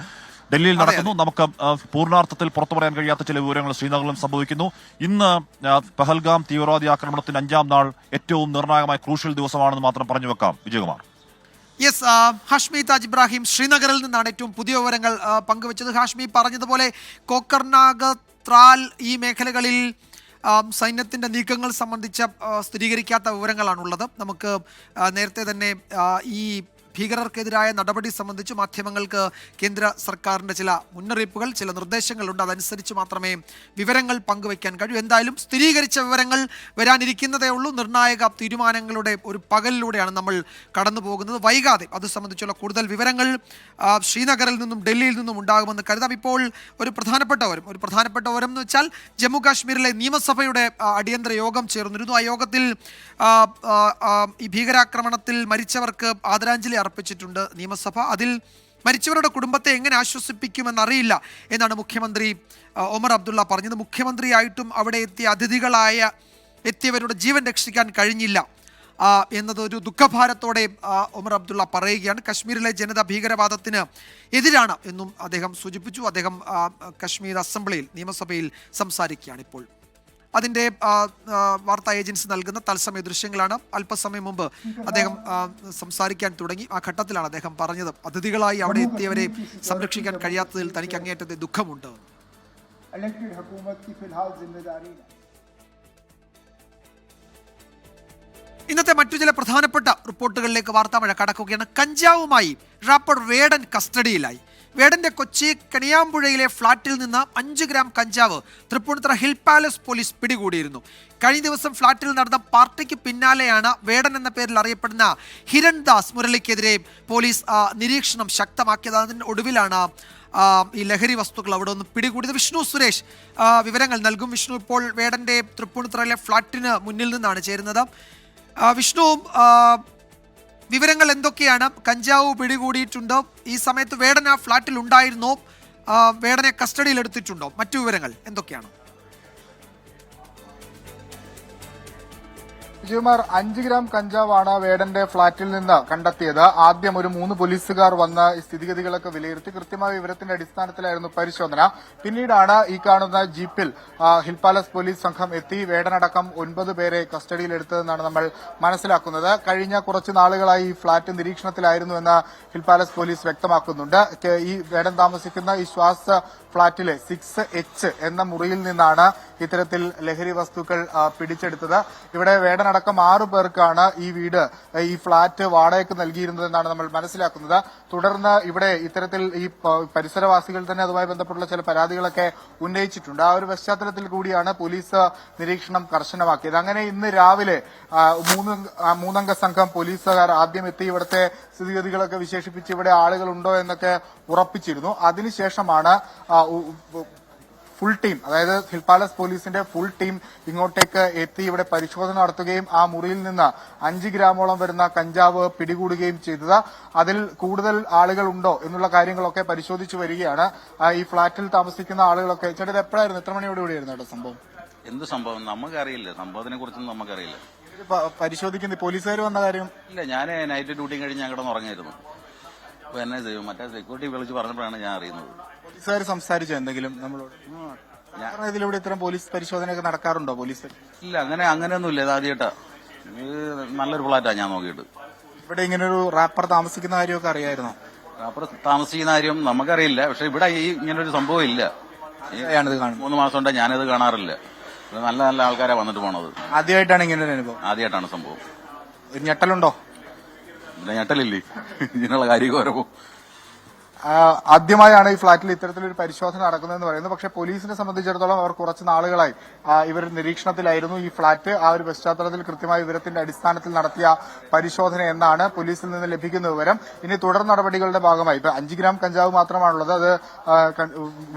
ഡൽഹിയിൽ നടക്കുന്നു. നമുക്ക് പൂർണ്ണാർത്ഥത്തിൽ പുറത്തു പറയാൻ കഴിയാത്ത ചില വിവരങ്ങൾ ശ്രീനഗറിലും സംഭവിക്കുന്നു. ഇന്ന് പഹൽഗാം തീവ്രവാദി ആക്രമണത്തിന് 5ാം നാൾ ഏറ്റവും നിർണായകമായ ക്രൂഷ്യൽ ദിവസമാണെന്ന് മാത്രം പറഞ്ഞു വെക്കാം. വിജയകുമാർ. യെസ്, ഹാഷ്മി താജ് ഇബ്രാഹിം ശ്രീനഗറിൽ നിന്നാണ് ഏറ്റവും പുതിയ വിവരങ്ങൾ പങ്കുവച്ചത്. ഹാഷ്മി പറഞ്ഞതുപോലെ കൊക്കർനാഗ്, ത്രാൽ ഈ മേഖലകളിൽ സൈന്യത്തിൻ്റെ നീക്കങ്ങൾ സംബന്ധിച്ച സ്ഥിരീകരിക്കാത്ത വിവരങ്ങളാണുള്ളത്. നമുക്ക് നേരത്തെ തന്നെ ഈ ഭീകരർക്കെതിരായ നടപടി സംബന്ധിച്ച് മാധ്യമങ്ങൾക്ക് കേന്ദ്ര സർക്കാരിൻ്റെ ചില മുന്നറിയിപ്പുകൾ, ചില നിർദ്ദേശങ്ങളുണ്ട്. അതനുസരിച്ച് മാത്രമേ വിവരങ്ങൾ പങ്കുവയ്ക്കാൻ കഴിയൂ. എന്തായാലും സ്ഥിരീകരിച്ച വിവരങ്ങൾ വരാനിരിക്കുന്നതേ ഉള്ളൂ. നിർണായക തീരുമാനങ്ങളുടെ ഒരു പകലിലൂടെയാണ് നമ്മൾ കടന്നു പോകുന്നത്. വൈകാതെ അത് സംബന്ധിച്ചുള്ള കൂടുതൽ വിവരങ്ങൾ ശ്രീനഗറിൽ നിന്നും ഡൽഹിയിൽ നിന്നും ഉണ്ടാകുമെന്ന് കരുതാം. ഇപ്പോൾ ഒരു പ്രധാനപ്പെട്ട വരം എന്ന് വെച്ചാൽ ജമ്മു കാശ്മീരിലെ നിയമസഭയുടെ അടിയന്തര യോഗം ചേർന്നിരുന്നു. ആ യോഗത്തിൽ ഈ ഭീകരാക്രമണത്തിൽ മരിച്ചവർക്ക് ആദരാഞ്ജലി അർപ്പിച്ചിട്ടുണ്ട് നിയമസഭ. അതിൽ മരിച്ചവരുടെ കുടുംബത്തെ എങ്ങനെ ആശ്വസിപ്പിക്കുമെന്നറിയില്ല എന്നാണ് മുഖ്യമന്ത്രി ഒമർ അബ്ദുള്ള പറഞ്ഞത്. മുഖ്യമന്ത്രിയായിട്ടും അവിടെ എത്തിയവരുടെ ജീവൻ രക്ഷിക്കാൻ കഴിഞ്ഞില്ല എന്നതൊരു ദുഃഖഭാരത്തോടെ ഒമർ അബ്ദുള്ള പറയുകയാണ്. കശ്മീരിലെ ജനത ഭീകരവാദത്തിന് എതിരാണ് എന്നും അദ്ദേഹം സൂചിപ്പിച്ചു. അദ്ദേഹം കശ്മീർ അസംബ്ലിയിൽ, നിയമസഭയിൽ സംസാരിക്കുകയാണ് ഇപ്പോൾ. അതിൻ്റെ വാർത്താ ഏജൻസി നൽകുന്ന തത്സമയ ദൃശ്യങ്ങളാണ്. അല്പസമയം മുമ്പ് അദ്ദേഹം സംസാരിക്കാൻ തുടങ്ങി. ആ ഘട്ടത്തിലാണ് അദ്ദേഹം പറഞ്ഞത് അതിഥികളായി അവിടെ എത്തിയവരെ സംരക്ഷിക്കാൻ കഴിയാത്തതിൽ തനിക്ക് അങ്ങേയറ്റത്തെ ദുഃഖമുണ്ട്. ഇന്നത്തെ മറ്റു ചില പ്രധാനപ്പെട്ട റിപ്പോർട്ടുകളിലേക്ക് വാർത്താമഴ കടക്കുകയാണ്. കഞ്ചാവുമായി റാപ്പർ വേടൻ കസ്റ്റഡിയിലായി. വേടന്റെ കൊച്ചി കണിയാമ്പുഴയിലെ ഫ്ളാറ്റിൽ നിന്ന് 5 ഗ്രാം കഞ്ചാവ് തൃപ്പൂണിത്തുറ ഹിൽ പാലസ് പോലീസ് പിടികൂടിയിരുന്നു. കഴിഞ്ഞ ദിവസം ഫ്ളാറ്റിൽ നടന്ന പാർട്ടിക്ക് പിന്നാലെയാണ് വേടൻ എന്ന പേരിൽ അറിയപ്പെടുന്ന ഹിരൺദാസ് മുരളിക്കെതിരെ പോലീസ് നിരീക്ഷണം ശക്തമാക്കിയത്. അതിന് ഒടുവിലാണ് ഈ ലഹരി വസ്തുക്കൾ അവിടെ ഒന്ന് പിടികൂടിയത്. വിഷ്ണു സുരേഷ് വിവരങ്ങൾ നൽകും. വിഷ്ണു, ഇപ്പോൾ വേടന്റെ തൃപ്പൂണിത്തുറയിലെ ഫ്ളാറ്റിന് മുന്നിൽ നിന്നാണ് ചേരുന്നത്. വിഷ്ണു, വിവരങ്ങൾ എന്തൊക്കെയാണ്? കഞ്ചാവ് പിടികൂടിയിട്ടുണ്ടോ? ഈ സമയത്ത് വേടൻ ആ ഫ്ളാറ്റിൽ ഉണ്ടായിരുന്നോ? വേടനെ കസ്റ്റഡിയിൽ എടുത്തിട്ടുണ്ടോ? മറ്റു വിവരങ്ങൾ എന്തൊക്കെയാണ്? വിജയകുമാർ 5 ഗ്രാം കഞ്ചാവാണ് വേടന്റെ ഫ്ളാറ്റിൽ നിന്ന് കണ്ടെത്തിയത്. ആദ്യം ഒരു 3 പോലീസുകാർ വന്ന് ഈ സ്ഥിതിഗതികളൊക്കെ വിലയിരുത്തി കൃത്യമായ വിവരത്തിന്റെ അടിസ്ഥാനത്തിലായിരുന്നു പരിശോധന. പിന്നീടാണ് ഈ കാണുന്ന ജീപ്പിൽ ഹിൽ പാലസ് പോലീസ് സംഘം എത്തി വേടനടക്കം 9 പേരെ കസ്റ്റഡിയിലെടുത്തതെന്നാണ് നമ്മൾ മനസ്സിലാക്കുന്നത്. കഴിഞ്ഞ കുറച്ച് നാളുകളായി ഈ ഫ്ളാറ്റ് നിരീക്ഷണത്തിലായിരുന്നു എന്ന് ഹിൽ പാലസ് പോലീസ് വ്യക്തമാക്കുന്നുണ്ട്. ഈ വേടൻ താമസിക്കുന്ന ഈ ശ്വാസ ഫ്ളാറ്റിലെ 6H എന്ന മുറിയിൽ നിന്നാണ് ഇത്തരത്തിൽ ലഹരി വസ്തുക്കൾ പിടിച്ചെടുത്തത്. ഇവിടെ വേടനടക്കം 6 പേർക്കാണ് ഈ ഫ്ളാറ്റ് വാടകയ്ക്ക് നൽകിയിരുന്നതെന്നാണ് നമ്മൾ മനസ്സിലാക്കുന്നത്. തുടർന്ന് ഇവിടെ ഇത്തരത്തിൽ ഈ പരിസരവാസികൾ തന്നെ അതുമായി ബന്ധപ്പെട്ടുള്ള ചില പരാതികളൊക്കെ ഉന്നയിച്ചിട്ടുണ്ട്. ആ ഒരു പശ്ചാത്തലത്തിൽ കൂടിയാണ് പോലീസ് നിരീക്ഷണം കർശനമാക്കിയത്. അങ്ങനെ ഇന്ന് രാവിലെ 3 അംഗ സംഘം പോലീസുകാർ ആദ്യം എത്തി ഇവിടുത്തെ സ്ഥിതിഗതികളൊക്കെ വിശേഷിപ്പിച്ച് ഇവിടെ ആളുകളുണ്ടോ എന്നൊക്കെ ഉറപ്പിച്ചിരുന്നു. അതിനുശേഷമാണ് ഫുൾ ടീം, അതായത് ഹിൽ പാലസ് പോലീസിന്റെ ഫുൾ ടീം ഇങ്ങോട്ടേക്ക് എത്തി ഇവിടെ പരിശോധന നടത്തുകയും ആ മുറിയിൽ നിന്ന് 5 ഗ്രാമോളം വരുന്ന കഞ്ചാവ് പിടികൂടുകയും ചെയ്തത്. അതിൽ കൂടുതൽ ആളുകൾ ഉണ്ടോ എന്നുള്ള കാര്യങ്ങളൊക്കെ പരിശോധിച്ചു വരികയാണ്. ഈ ഫ്ളാറ്റിൽ താമസിക്കുന്ന ആളുകളൊക്കെ ചേട്ടത് എപ്പോഴായിരുന്നു, എത്ര മണിയോടുകൂടിയായിരുന്നു കേട്ടോ സംഭവം? എന്ത് സംഭവം നമുക്കറിയില്ല, സംഭവത്തിനെ കുറിച്ചൊന്നും നമുക്കറിയില്ല. പരിശോധിക്കുന്ന പോലീസുകാർ വന്ന കാര്യം ഇല്ല, ഞാൻ നൈറ്റ് ഡ്യൂട്ടി കഴിഞ്ഞ് ഞാൻ കിടന്നുറങ്ങിയിരുന്നു. അപ്പൊ എന്നെ ചെയ്യും മറ്റേ സെക്യൂരിറ്റി വിളിച്ച് പറഞ്ഞപ്പോഴാണ് ഞാൻ അറിയുന്നത്. പോലീസുകാർ സംസാരിച്ചോ എന്തെങ്കിലും നമ്മളോട്? ഇതിലൂടെ ഇത്തരം പോലീസ് പരിശോധനയൊക്കെ നടക്കാറുണ്ടോ പോലീസ്? ഇല്ല, അങ്ങനെയൊന്നുമില്ല. ഇത് ആദ്യമായിട്ടാ, നല്ലൊരു ഫ്ലാറ്റാ ഞാൻ നോക്കിയിട്ട്. ഇവിടെ ഇങ്ങനൊരു റാപ്പർ താമസിക്കുന്ന കാര്യമൊക്കെ അറിയായിരുന്നോ? റാപ്പർ താമസിക്കുന്ന കാര്യം നമുക്കറിയില്ല. പക്ഷെ ഇവിടെ ഇങ്ങനൊരു സംഭവം ഇല്ല. 3 മാസം കൊണ്ട് ഞാനിത് കാണാറില്ല. നല്ല നല്ല ആൾക്കാരാ വന്നിട്ട് പോണത്. ആദ്യമായിട്ടാണ് ഇങ്ങനൊരു അനുഭവം? ആദ്യമായിട്ടാണ് സംഭവം. ഞെട്ടലുണ്ടോ? പിന്നെ ഞെട്ടലില്ലേ ഇങ്ങനെയുള്ള കാര്യമൊക്കെ വരുമ്പോ. ആദ്യമായാണ് ഈ ഫ്ളാറ്റിൽ ഇത്തരത്തിലൊരു പരിശോധന നടക്കുന്നതെന്ന് പറയുന്നത്. പക്ഷേ പോലീസിനെ സംബന്ധിച്ചിടത്തോളം അവർ കുറച്ച് നാളുകളായി ഇവർ നിരീക്ഷണത്തിലായിരുന്നു. ഈ ഫ്ളാറ്റ് ആ ഒരു പശ്ചാത്തലത്തിൽ കൃത്യമായ വിവരത്തിന്റെ അടിസ്ഥാനത്തിൽ നടത്തിയ പരിശോധന എന്നാണ് പോലീസിൽ നിന്ന് ലഭിക്കുന്ന വിവരം. ഇനി തുടർ നടപടികളുടെ ഭാഗമായി ഇപ്പൊ 5 ഗ്രാം കഞ്ചാവ് മാത്രമാണുള്ളത്. അത്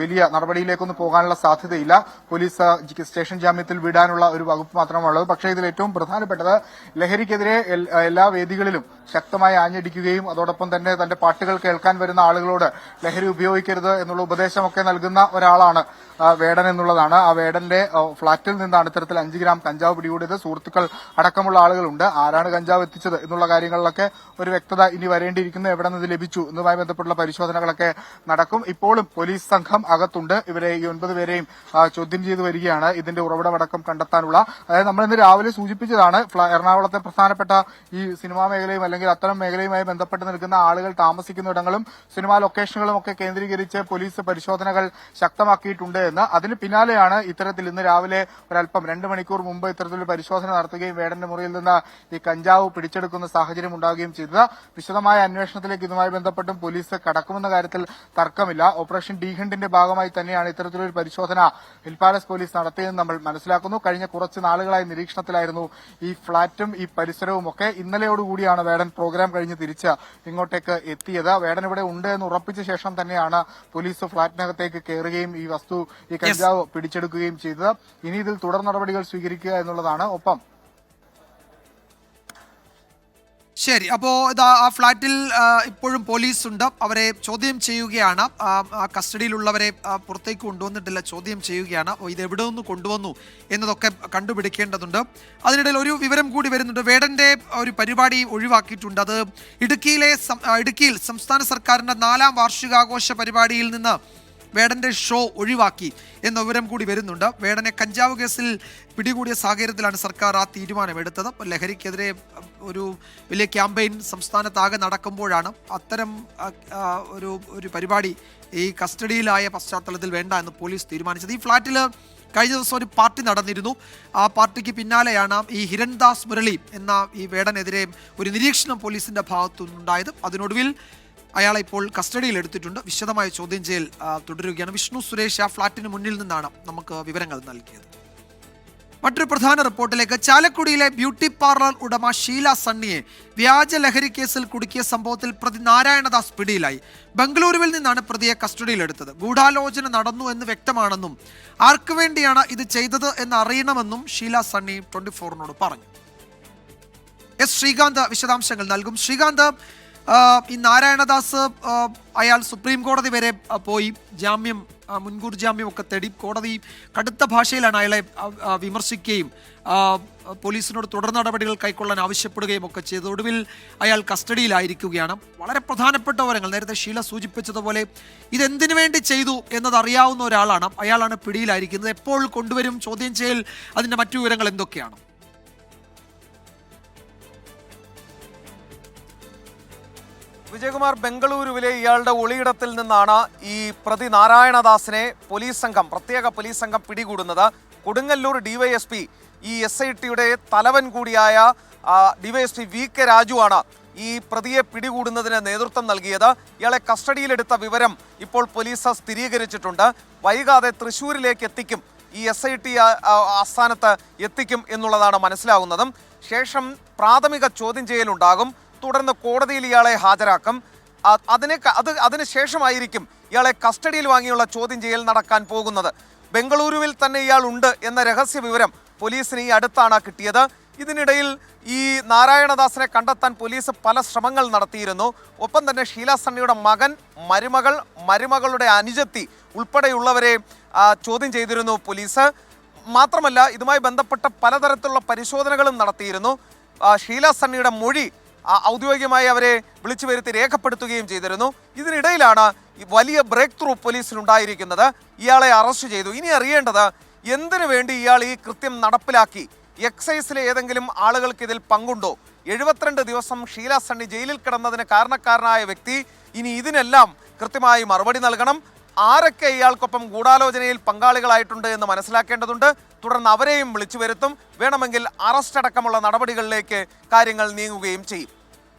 വലിയ നടപടിയിലേക്കൊന്നും പോകാനുള്ള സാധ്യതയില്ല. പോലീസ് സ്റ്റേഷൻ ജാമ്യത്തിൽ വിടാനുള്ള ഒരു വകുപ്പ് മാത്രമാണുള്ളത്. പക്ഷേ ഇതിൽ ഏറ്റവും പ്രധാനപ്പെട്ടത് ലഹരിക്കെതിരെ എല്ലാ വേദികളിലും ശക്തമായി ആഞ്ഞടിക്കുകയും അതോടൊപ്പം തന്നെ തന്റെ പാട്ടുകൾ കേൾക്കാൻ വരുന്ന ആളുകളോട് ലഹരി ഉപയോഗിക്കരുത് എന്നുള്ള ഉപദേശമൊക്കെ നൽകുന്ന ഒരാളാണ് വേടൻ എന്നുള്ളതാണ്. ആ വേടന്റെ ഫ്ളാറ്റിൽ നിന്നാണ് ഇത്തരത്തിൽ 5 ഗ്രാം കഞ്ചാവ് പിടികൂടിയത്. സുഹൃത്തുക്കൾ അടക്കമുള്ള ആളുകളുണ്ട്. ആരാണ് കഞ്ചാവ് എത്തിച്ചത് എന്നുള്ള കാര്യങ്ങളിലൊക്കെ ഒരു വ്യക്തത ഇനി വരേണ്ടിയിരിക്കുന്നു. എവിടെ നിന്ന് ഇത് ലഭിച്ചു എന്നതുമായി ബന്ധപ്പെട്ടുള്ള പരിശോധനകളൊക്കെ നടക്കും. ഇപ്പോഴും പോലീസ് സംഘം അകത്തുണ്ട്. ഇവരെ ഈ 9 പേരെയും ചോദ്യം ചെയ്തു വരികയാണ് ഇതിന്റെ ഉറവിടമടക്കം കണ്ടെത്താനുള്ള. അതായത് നമ്മൾ ഇന്ന് രാവിലെ സൂചിപ്പിച്ചതാണ് എറണാകുളത്തെ പ്രധാനപ്പെട്ട ഈ സിനിമാ മേഖലയും അല്ലെങ്കിൽ അത്തരം മേഖലയുമായി ബന്ധപ്പെട്ട് നിൽക്കുന്ന ആളുകൾ താമസിക്കുന്ന ഇടങ്ങളും സിനിമാ ലൊക്കേഷനുകളും ഒക്കെ കേന്ദ്രീകരിച്ച് പോലീസ് പരിശോധനകൾ ശക്തമാക്കിയിട്ടുണ്ട് എന്ന്. അതിന് പിന്നാലെയാണ് ഇത്തരത്തിൽ ഇന്ന് രാവിലെ ഒരല്പം 2 മണിക്കൂർ മുമ്പ് ഇത്തരത്തിലൊരു പരിശോധന നടത്തുകയും വേടന്റെ മുറിയിൽ നിന്ന് ഈ കഞ്ചാവ് പിടിച്ചെടുക്കുന്ന സാഹചര്യം ഉണ്ടാകുകയും ചെയ്തത്. വിശദമായ അന്വേഷണത്തിലേക്ക് ഇതുമായി ബന്ധപ്പെട്ടും പോലീസ് കടക്കുമെന്ന കാര്യത്തിൽ തർക്കമില്ല. ഓപ്പറേഷൻ ഡി ഹണ്ടിന്റെ ഭാഗമായി തന്നെയാണ് ഇത്തരത്തിലൊരു പരിശോധന ഹിൽ പാലസ് പോലീസ് നടത്തിയതെന്ന് നമ്മൾ മനസ്സിലാക്കുന്നു. കഴിഞ്ഞ കുറച്ച് നാളുകളായി നിരീക്ഷണത്തിലായിരുന്നു ഈ ഫ്ളാറ്റും ഈ പരിസരവും ഒക്കെ. ഇന്നലെയോടുകൂടിയാണ് വേടൻ പ്രോഗ്രാം കഴിഞ്ഞ് തിരിച്ച് ഇങ്ങോട്ടേക്ക് എത്തിയത്. വേടൻ ഇവിടെ ഉണ്ട് എന്ന് ഉറപ്പിച്ച ശേഷം തന്നെയാണ് പോലീസ് ഫ്ളാറ്റിനകത്തേക്ക് കയറുകയും ഈ കഞ്ചാവ് പിടിച്ചെടുക്കുകയും ചെയ്തത്. ഇനി ഇതിൽ തുടർ നടപടികൾ സ്വീകരിക്കുക എന്നുള്ളതാണ്. ഒപ്പം ശരി, അപ്പോ ഇതാ ആ ഫ്ളാറ്റിൽ ഇപ്പോഴും പോലീസ് ഉണ്ട്. അവരെ ചോദ്യം ചെയ്യുകയാണ്. കസ്റ്റഡിയിലുള്ളവരെ പുറത്തേക്ക് കൊണ്ടുവന്നിട്ടില്ല, ചോദ്യം ചെയ്യുകയാണ്. ഇത് എവിടെ നിന്ന് കൊണ്ടുവന്നു എന്നതൊക്കെ കണ്ടുപിടിക്കേണ്ടതുണ്ട്. അതിനിടയിൽ ഒരു വിവരം കൂടി വരുന്നുണ്ട്. വേടന്റെ ഒരു പരിപാടി ഒഴിവാക്കിയിട്ടുണ്ട്. അത് ഇടുക്കിയിൽ സംസ്ഥാന സർക്കാരിന്റെ 4ാം വാർഷികാഘോഷ പരിപാടിയിൽ നിന്ന് വേടന്റെ ഷോ ഒഴിവാക്കി എന്ന വിവരം കൂടി വരുന്നുണ്ട്. വേടനെ കഞ്ചാവ് കേസിൽ പിടികൂടിയ സാഹചര്യത്തിലാണ് സർക്കാർ ആ തീരുമാനമെടുത്തത്. ലഹരിക്കെതിരെ ഒരു വലിയ ക്യാമ്പയിൻ സംസ്ഥാനത്താകെ നടക്കുമ്പോഴാണ് അത്തരം ഒരു പരിപാടി ഈ കസ്റ്റഡിയിലായ പശ്ചാത്തലത്തിൽ വേണ്ട എന്ന് പോലീസ് തീരുമാനിച്ചത്. ഈ ഫ്ളാറ്റിൽ കഴിഞ്ഞ ദിവസം ഒരു പാർട്ടി നടന്നിരുന്നു. ആ പാർട്ടിക്ക് പിന്നാലെയാണ് ഈ ഹിരൺദാസ് മുരളി എന്ന ഈ വേടനെതിരെ ഒരു നിരീക്ഷണം പോലീസിന്റെ ഭാഗത്തുനിന്നുണ്ടായത്. അതിനൊടുവിൽ അയാളെ ഇപ്പോൾ കസ്റ്റഡിയിൽ എടുത്തിട്ടുണ്ട്. വിശദമായ ചോദ്യം ചെയ്യൽ തുടരുകയാണ്. വിഷ്ണു സുരേഷ് ആ ഫ്ളാറ്റിന് മുന്നിൽ നിന്നാണ് നമുക്ക് വിവരങ്ങൾ നൽകിയത്. മറ്റൊരു പ്രധാന റിപ്പോർട്ടിലേക്ക്. ചാലക്കുടിയിലെ ബ്യൂട്ടി പാർലർ ഉടമ ഷീല സണ്ണിയെ വ്യാജ ലഹരി കേസിൽ കുടുക്കിയ സംഭവത്തിൽ പ്രതി നാരായണദാസ് പിടിയിലായി. ബംഗളൂരുവിൽ നിന്നാണ് പ്രതിയെ കസ്റ്റഡിയിലെടുത്തത്. ഗൂഢാലോചന നടന്നു എന്ന് വ്യക്തമാണെന്നും ആർക്കു വേണ്ടിയാണ് ഇത് ചെയ്തത് എന്ന് അറിയണമെന്നും ഷീല സണ്ണി 24നോട് പറഞ്ഞു. എസ് ശ്രീകാന്ത് വിശദാംശങ്ങൾ നൽകും. ശ്രീകാന്ത്, ഈ നാരായണദാസ് അയാൾ സുപ്രീം കോടതി വരെ പോയി ജാമ്യം മുൻകൂർ ജാമ്യമൊക്കെ തേടി കോടതി കടുത്ത ഭാഷയിലാണ് അയാളെ വിമർശിക്കുകയും പോലീസിനോട് തുടർ നടപടികൾ കൈക്കൊള്ളാൻ ആവശ്യപ്പെടുകയും ഒക്കെ ചെയ്തു. ഒടുവിൽ അയാൾ കസ്റ്റഡിയിലായിരിക്കുകയാണ്. വളരെ പ്രധാനപ്പെട്ട വിവരങ്ങൾ നേരത്തെ ഷീല സൂചിപ്പിച്ചതുപോലെ ഇതെന്തിനു വേണ്ടി ചെയ്തു എന്നതറിയാവുന്ന ഒരാളാണ്. അയാളാണ് പിടിയിലായിരിക്കുന്നത്. എപ്പോൾ കൊണ്ടുവരും, ചോദ്യം ചെയ്യൽ, അതിൻ്റെ മറ്റു വിവരങ്ങൾ എന്തൊക്കെയാണ്? വിജയകുമാർ, ബംഗളൂരുവിലെ ഇയാളുടെ ഒളിയിടത്തിൽ നിന്നാണ് ഈ പ്രതി നാരായണദാസിനെ പ്രത്യേക പോലീസ് സംഘം പിടികൂടുന്നത്. കൊടുങ്ങല്ലൂർ ഡിവൈഎസ്പി, ഈ SITയുടെ തലവൻ കൂടിയായ ഡിവൈഎസ്പി VK രാജുവാണ് ഈ പ്രതിയെ പിടികൂടുന്നതിന് നേതൃത്വം നൽകിയത്. ഇയാളെ കസ്റ്റഡിയിലെടുത്ത വിവരം ഇപ്പോൾ പോലീസ് സ്ഥിരീകരിച്ചിട്ടുണ്ട്. വൈകാതെ തൃശ്ശൂരിലേക്ക് എത്തിക്കും, ഈ SIT ആസ്ഥാനത്ത് എത്തിക്കും എന്നുള്ളതാണ് മനസ്സിലാകുന്നതും. ശേഷം പ്രാഥമിക ചോദ്യം ചെയ്യലുണ്ടാകും. തുടർന്ന് കോടതിയിൽ ഇയാളെ ഹാജരാക്കും. അതിനുശേഷമായിരിക്കും ഇയാളെ കസ്റ്റഡിയിൽ വാങ്ങിയുള്ള ചോദ്യം ചെയ്യൽ നടക്കാൻ പോകുന്നത്. ബംഗളൂരുവിൽ തന്നെ ഇയാൾ ഉണ്ട് എന്ന രഹസ്യ വിവരം പോലീസിന് ഈ അടുത്താണ് കിട്ടിയത്. ഇതിനിടയിൽ ഈ നാരായണദാസിനെ കണ്ടെത്താൻ പോലീസ് പല ശ്രമങ്ങൾ നടത്തിയിരുന്നു. ഒപ്പം തന്നെ ഷീല സണ്ണിയുടെ മകൻ, മരുമകളുടെ അനുജത്തി ഉൾപ്പെടെയുള്ളവരെ ചോദ്യം ചെയ്തിരുന്നു പോലീസ്. മാത്രമല്ല, ഇതുമായി ബന്ധപ്പെട്ട പലതരത്തിലുള്ള പരിശോധനകളും നടത്തിയിരുന്നു. ഷീല സണ്ണിയുടെ മൊഴി ഔദ്യോഗികമായി അവരെ വിളിച്ചു വരുത്തി രേഖപ്പെടുത്തുകയും ചെയ്തിരുന്നു. ഇതിനിടയിലാണ് വലിയ ബ്രേക്ക് ത്രൂ പോലീസിനുണ്ടായിരിക്കുന്നത്. ഇയാളെ അറസ്റ്റ് ചെയ്തു. ഇനി അറിയേണ്ടത് എന്തിനു വേണ്ടി ഇയാൾ ഈ കൃത്യം നടപ്പിലാക്കി, എക്സൈസിലെ ഏതെങ്കിലും ആളുകൾക്ക് ഇതിൽ പങ്കുണ്ടോ? 72 ദിവസം ഷീല സണ്ണി ജയിലിൽ കിടന്നതിന് കാരണക്കാരനായ വ്യക്തി ഇനി ഇതിനെല്ലാം കൃത്യമായി മറുപടി നൽകണം. ആരൊക്കെ ഇയാൾക്കൊപ്പം ഗൂഢാലോചനയിൽ പങ്കാളികളായിട്ടുണ്ട് എന്ന് മനസ്സിലാക്കേണ്ടതുണ്ട്. തുടർന്ന് അവരെയും വിളിച്ചു വരുത്തും. വേണമെങ്കിൽ അറസ്റ്റ് അടക്കമുള്ള നടപടികളിലേക്ക് കാര്യങ്ങൾ നീങ്ങുകയും ചെയ്യും.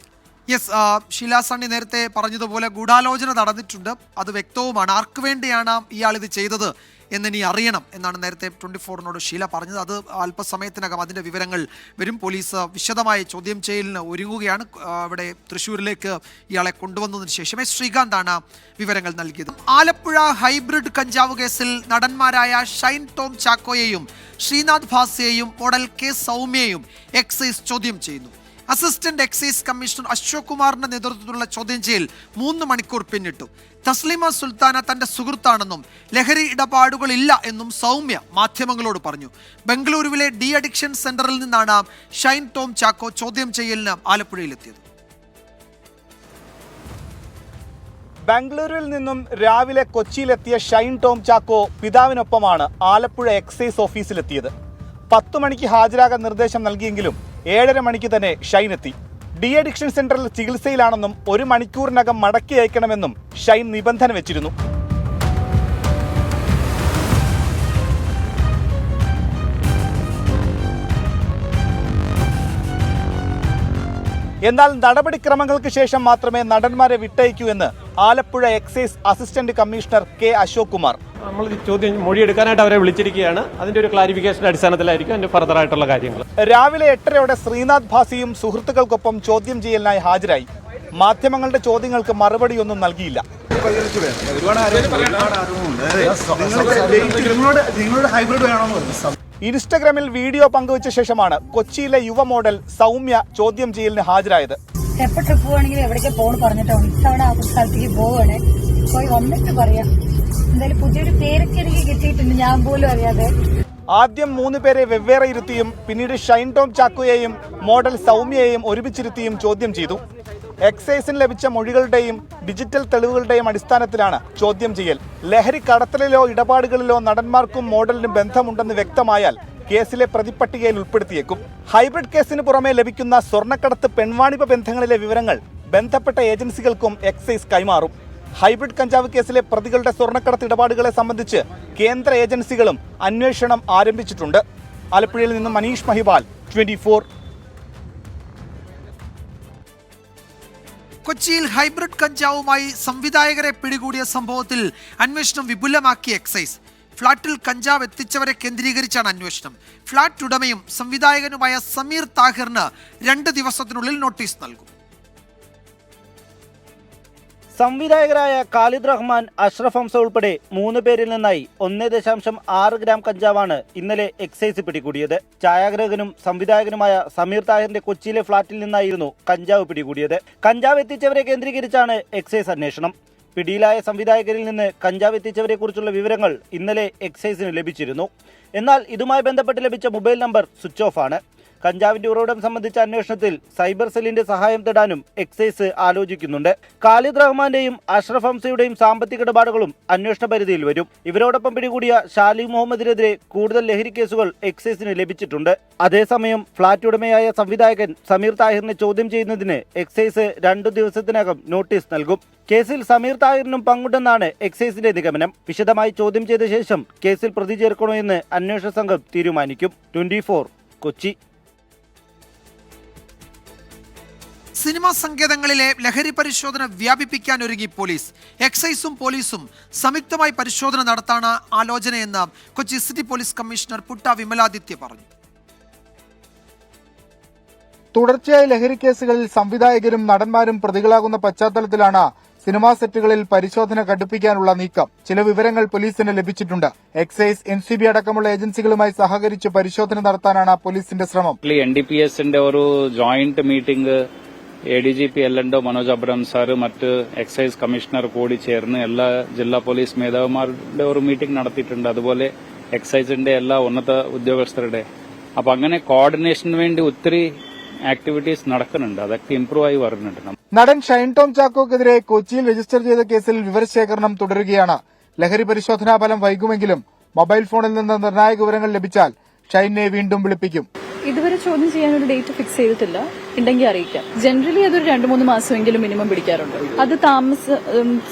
യെസ്, ഷീല സണ്ണി നേരത്തെ പറഞ്ഞതുപോലെ ഗൂഢാലോചന നടന്നിട്ടുണ്ട്. അത് വ്യക്തവുമാണ്. ആർക്ക് വേണ്ടിയാണ് ഇയാൾ ഇത് ചെയ്തത് എന്നിനി അറിയണം എന്നാണ് നേരത്തെ 24-നോട് ഷീല പറഞ്ഞത്. അത് അല്പസമയത്തിനകം അതിൻ്റെ വിവരങ്ങൾ വരും. പോലീസ് വിശദമായ ചോദ്യം ചെയ്യലിന് ഒരുങ്ങുകയാണ്. ഇവിടെ തൃശ്ശൂരിലേക്ക് ഇയാളെ കൊണ്ടുവന്നതിന് ശേഷം ശ്രീകാന്താണ് വിവരങ്ങൾ നൽകിയത്. ആലപ്പുഴ ഹൈബ്രിഡ് കഞ്ചാവ് കേസിൽ നടന്മാരായ ഷൈൻ ടോം ചാക്കോയെയും ശ്രീനാഥ് ഭാസിയെയും മോഡൽ K സൗമ്യയെയും എക്സൈസ് ചോദ്യം ചെയ്യുന്നു. അസിസ്റ്റന്റ് എക്സൈസ് കമ്മീഷണർ അശോക് കുമാറിന്റെ നേതൃത്വത്തിലുള്ള ചോദ്യം ചെയ്യൽ 3 മണിക്കൂർ പിന്നിട്ടു. തസ്ലിമ സുൽത്താന തന്റെ സുഹൃത്താണെന്നും ലഹരി ഇടപാടുകളില്ല എന്നും സൗമ്യ മാധ്യമങ്ങളോട് പറഞ്ഞു. ബംഗളൂരുവിലെ ഡി അഡിക്ഷൻ സെന്ററിൽ നിന്നാണ് ഷൈൻ ടോം ചാക്കോ ചോദ്യം ചെയ്യലിന് ആലപ്പുഴയിലെത്തിയത്. ബംഗളൂരുവിൽ നിന്നും രാവിലെ കൊച്ചിയിലെത്തിയ ഷൈൻ ടോം ചാക്കോ പിതാവിനൊപ്പമാണ് ആലപ്പുഴ എക്സൈസ് ഓഫീസിലെത്തിയത്. 10 മണിക്ക് ഹാജരാകാൻ നിർദ്ദേശം നൽകിയെങ്കിലും 7:30 മണിക്ക് തന്നെ ഷൈൻ എത്തി. ഡി അഡിക്ഷൻ സെന്ററിൽ ചികിത്സയിലാണെന്നും 1 മണിക്കൂറിനകം മടക്കി അയക്കണമെന്നും ഷൈൻ നിബന്ധന വെച്ചിരുന്നു. എന്നാൽ നടപടിക്രമങ്ങൾക്ക് ശേഷം മാത്രമേ നടന്മാരെ വിട്ടയക്കൂ എന്ന് Alappuzha excise assistant commissioner K Ashok Kumar. നമ്മൾ ചോദ്യം മൊഴിയെടുക്കാനായിട്ട് അവരെ വിളിച്ചിരിക്കുകയാണ്. അതിന്റെ ഒരു ക്ലാരിഫിക്കേഷൻ അടിസ്ഥാനത്തിലായിരിക്കും അതിന്റെ ഫർദർ ആയിട്ടുള്ള കാര്യങ്ങൾ. രാവിലെ 8:30 ശ്രീനാഥ് ഭാസിയും സുഹൃത്തുക്കൾക്കൊപ്പം ചോദ്യം ചെയ്യലിനായി ഹാജരായി. മാധ്യമങ്ങളുടെ ചോദ്യങ്ങൾക്ക് മറുപടിയൊന്നും നൽകിയില്ല. ഇൻസ്റ്റഗ്രാമിൽ വീഡിയോ പങ്കുവച്ച ശേഷമാണ് കൊച്ചിയിലെ യുവ മോഡൽ സൗമ്യ ചോദ്യം ചെയ്യലിന് ഹാജരായത്. എപ്പോ ട്രിപ്പ് പോവാണെങ്കിലും എവിടേക്ക് പോകണം പറഞ്ഞിട്ടോ ഇത്തവണ ആ സ്ഥലത്തേക്ക് പോവുകയാണ്. പോയി വന്നിട്ട് പറയാം. എന്തായാലും പുതിയൊരു പേരൊക്കെ എനിക്ക് കിട്ടിയിട്ടുണ്ട്, ഞാൻ പോലും അറിയാതെ. ആദ്യം 3 പേരെ വെവ്വേറെ ഇരുത്തിയും പിന്നീട് ഷൈൻ ടോം ചാക്കോയെയും മോഡൽ സൗമ്യയെയും ഒരുമിച്ചിരുത്തിയും ചോദ്യം ചെയ്തു. എക്സൈസിന് ലഭിച്ച മൊഴികളുടെയും ഡിജിറ്റൽ തെളിവുകളുടെയും അടിസ്ഥാനത്തിലാണ് ചോദ്യം ചെയ്യൽ. ലഹരി കടത്തലിലോ ഇടപാടുകളിലോ നടന്മാർക്കും മോഡലിനും ബന്ധമുണ്ടെന്ന് വ്യക്തമായാൽ കേസിലെ പ്രതിപട്ടികയിൽ ഉൾപ്പെടുത്തിയേക്കും. ഹൈബ്രിഡ് കേസിന് പുറമെ ലഭിക്കുന്ന സ്വർണ്ണക്കടത്ത്, പെൺവാണിഭ ബന്ധങ്ങളിലെ വിവരങ്ങൾ ബന്ധപ്പെട്ട ഏജൻസികൾക്കും എക്സൈസ് കൈമാറും. ഹൈബ്രിഡ് കഞ്ചാവ് കേസിലെ പ്രതികളുടെ സ്വർണ്ണക്കടത്ത് ഇടപാടുകളെ സംബന്ധിച്ച് കേന്ദ്ര ഏജൻസികളും അന്വേഷണം ആരംഭിച്ചിട്ടുണ്ട്. ആലപ്പുഴയിൽ നിന്നും മനീഷ് മഹിപാൽ, 24. കൊച്ചിയിൽ ഹൈബ്രിഡ് കഞ്ചാവുമായി സംവിധായകരെ പിടികൂടിയ സംഭവത്തിൽ അന്വേഷണം വിപുലമാക്കി എക്സൈസ്. ഫ്ളാറ്റിൽ കഞ്ചാവ് എത്തിച്ചവരെ കേന്ദ്രീകരിച്ചാണ് അന്വേഷണം. ഫ്ളാറ്റ് ഉടമയും സംവിധായകനുമായ സമീർ താഹിറിന് 2 ദിവസത്തിനുള്ളിൽ നോട്ടീസ് നൽകും. സംവിധായകരായ ഖാലിദ് റഹ്മാൻ, അഷ്റഫ് ഹംസ ഉൾപ്പെടെ 3 പേരിൽ നിന്നായി 1.6 ഗ്രാം കഞ്ചാവാണ് ഇന്നലെ എക്സൈസ് പിടികൂടിയത്. ഛായാഗ്രഹകനും സംവിധായകനുമായ സമീർ താഹിറിന്റെ കൊച്ചിയിലെ ഫ്ളാറ്റിൽ നിന്നായിരുന്നു കഞ്ചാവ് പിടികൂടിയത്. കഞ്ചാവ് എത്തിച്ചവരെ കേന്ദ്രീകരിച്ചാണ് എക്സൈസ് അന്വേഷണം. പിടിയിലായ സംവിധായകരിൽ നിന്ന് കഞ്ചാവ് എത്തിച്ചവരെക്കുറിച്ചുള്ള വിവരങ്ങൾ ഇന്നലെ എക്സൈസിന് ലഭിച്ചിരുന്നു. എന്നാൽ ഇതുമായി ബന്ധപ്പെട്ട് ലഭിച്ച മൊബൈൽ നമ്പർ സ്വിച്ച് ഓഫ് ആണ്. കഞ്ചാവിന്റെ ഉറവിടം സംബന്ധിച്ച അന്വേഷണത്തിൽ സൈബർ സെല്ലിന്റെ സഹായം തേടാനും എക്സൈസ് ആലോചിക്കുന്നുണ്ട്. ഖാലിദ് റഹ്മാന്റെയും അഷ്റഫ് ഹംസയുടെയും സാമ്പത്തിക ഇടപാടുകളും അന്വേഷണ പരിധിയിൽ വരും. ഇവരോടൊപ്പം പിടികൂടിയ ഷാലി മുഹമ്മദിനെതിരെ കൂടുതൽ ലഹരി കേസുകൾ എക്സൈസിന് ലഭിച്ചിട്ടുണ്ട്. അതേസമയം ഫ്ളാറ്റ് ഉടമയായ സംവിധായകൻ സമീർ താഹിറിനെ ചോദ്യം ചെയ്യുന്നതിന് എക്സൈസ് 2 ദിവസത്തിനകം നോട്ടീസ് നൽകും. കേസിൽ സമീർ താഹിറിനും പങ്കുണ്ടെന്നാണ് എക്സൈസിന്റെ നിഗമനം. വിശദമായി ചോദ്യം ചെയ്ത ശേഷം കേസിൽ പ്രതി ചേർക്കണോ എന്ന് അന്വേഷണ സംഘം തീരുമാനിക്കും. 24 കൊച്ചി. സിനിമാ സങ്കേതങ്ങളിലെ ലഹരി പരിശോധന വ്യാപിപ്പിക്കാൻ ഒരുങ്ങി പോലീസ്. എക്സൈസും പോലീസും സംയുക്തമായി പരിശോധന നടത്താൻ ആലോചനയെന്ന് Kochi city police commissioner Putta Vimaladitya പറഞ്ഞു. തുടർച്ചയായ ലഹരി കേസുകളിൽ സംവിധായകരും നടന്മാരും പ്രതികളാകുന്ന പശ്ചാത്തലത്തിലാണ് സിനിമാ സെറ്റുകളിൽ പരിശോധന കടുപ്പിക്കാനുള്ള നീക്കം. ചില വിവരങ്ങൾ പോലീസിന് ലഭിച്ചിട്ടുണ്ട്. എക്സൈസ്, NCB അടക്കമുള്ള ഏജൻസികളുമായി സഹകരിച്ച് പരിശോധന നടത്താനാണ് പോലീസിന്റെ ശ്രമം. NDPSന്റെ ഒരു ജോയിന്റ് മീറ്റിംഗ് ADGP എല്ലൻഡോ മനോജ് അബ്രഹാം സാറ് മറ്റ് എക്സൈസ് കമ്മീഷണർ കൂടി ചേർന്ന് എല്ലാ ജില്ലാ പോലീസ് മേധാവിമാരുടെ ഒരു മീറ്റിംഗ് നടത്തിയിട്ടുണ്ട്. അതുപോലെ എക്സൈസിന്റെ എല്ലാ ഉന്നത ഉദ്യോഗസ്ഥരുടെ. അപ്പൊ അങ്ങനെ കോർഡിനേഷന് വേണ്ടി ഒത്തിരി ആക്ടിവിറ്റീസ് നടക്കുന്നുണ്ട്. അതൊക്കെ ഇംപ്രൂവ് ആയി വരുന്നുണ്ട്. നടൻ ഷൈൻ ടോം ചാക്കോക്കെതിരെ കൊച്ചിയിൽ രജിസ്റ്റർ ചെയ്ത കേസിൽ വിവരശേഖരണം തുടരുകയാണ്. ലഹരി പരിശോധനാ ഫലം വൈകുമെങ്കിലും മൊബൈൽ ഫോണിൽ നിന്ന് നിർണായക വിവരങ്ങൾ ലഭിച്ചാൽ ഷൈനെ വീണ്ടും വിളിപ്പിക്കും. ഇതുവരെ ചോദ്യം ചെയ്യാൻ ഒരു ഡേറ്റ് ഫിക്സ് ചെയ്തിട്ടില്ല. ഉണ്ടെങ്കിൽ അറിയിക്കാം. ജനറലി അതൊരു 2-3 മാസമെങ്കിലും മിനിമം പിടിക്കാറുണ്ട്. അത്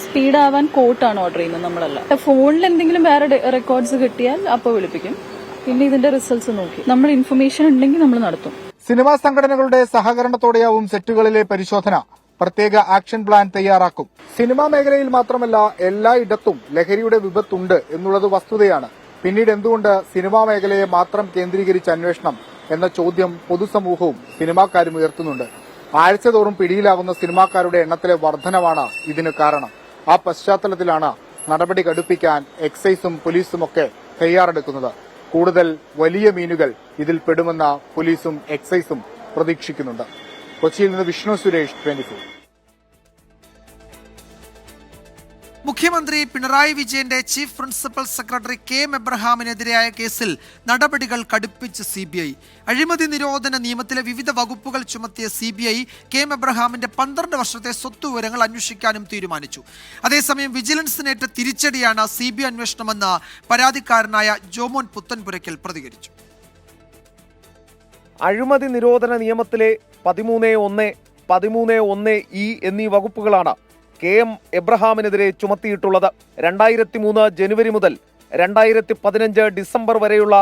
സ്പീഡാവാൻ കോർട്ടാണ് ഓർഡർ ചെയ്യുന്നത്, നമ്മളല്ല. ഫോണിൽ എന്തെങ്കിലും വേറെ റെക്കോർഡ്സ് കിട്ടിയാൽ അപ്പോൾ വിളിപ്പിക്കും. പിന്നെ ഇതിന്റെ റിസൾട്ട്സ് നോക്കി നമ്മൾ ഇൻഫർമേഷൻ ഉണ്ടെങ്കിൽ നമ്മൾ നടത്തും. സിനിമാ സംഘടനകളുടെ സഹകരണത്തോടെയാവും സെറ്റുകളിലെ പരിശോധന. പ്രത്യേക ആക്ഷൻ പ്ലാൻ തയ്യാറാക്കും. സിനിമാ മേഖലയിൽ മാത്രമല്ല എല്ലായിടത്തും ലഹരിയുടെ വിപത്തുണ്ട് എന്നുള്ളത് വസ്തുതയാണ്. പിന്നീട് എന്തുകൊണ്ട് സിനിമാ മേഖലയെ മാത്രം കേന്ദ്രീകരിച്ച അന്വേഷണം എന്ന ചോദ്യം പൊതുസമൂഹവും സിനിമാക്കാരും ഉയർത്തുന്നുണ്ട്. ആഴ്ചതോറും പിടിയിലാകുന്ന സിനിമാക്കാരുടെ എണ്ണത്തിലെ വർധനവാണ് ഇതിന് കാരണം. ആ പശ്ചാത്തലത്തിലാണ് നടപടി കടുപ്പിക്കാൻ എക്സൈസും പോലീസുമൊക്കെ തയ്യാറെടുക്കുന്നത്. കൂടുതൽ വലിയ മീനുകൾ ഇതിൽ പെടുമെന്ന പോലീസും എക്സൈസും പ്രതീക്ഷിക്കുന്നുണ്ട്. കൊച്ചിയിൽ നിന്ന് വിഷ്ണു സുരേഷ്, 24. മുഖ്യമന്ത്രി പിണറായി വിജയന്റെ ചീഫ് പ്രിൻസിപ്പൽ സെക്രട്ടറി KM എബ്രഹാമിനെതിരായ കേസിൽ നടപടികൾ കടുപ്പിച്ച് CBI. അഴിമതി നിരോധന നിയമത്തിലെ വിവിധ വകുപ്പുകൾ ചുമത്തിയ CBI KM എബ്രഹാമിന്റെ 12 വർഷത്തെ സ്വത്ത് വിവരങ്ങൾ അന്വേഷിക്കാനും തീരുമാനിച്ചു. അതേസമയം വിജിലൻസിനേറ്റ തിരിച്ചടിയാണ് CBI അന്വേഷണമെന്ന് പരാതിക്കാരനായ ജോമോൻ പുത്തൻപുരയ്ക്കൽ പ്രതികരിച്ചു. അഴിമതി നിരോധന നിയമത്തിലെ 13(1), 13(1)(e) എന്നീ വകുപ്പുകളാണ് KM എബ്രഹാമിനെതിരെ ചുമത്തിയിട്ടുള്ളത്. 2003 ജനുവരി മുതൽ 2015 ഡിസംബർ വരെയുള്ള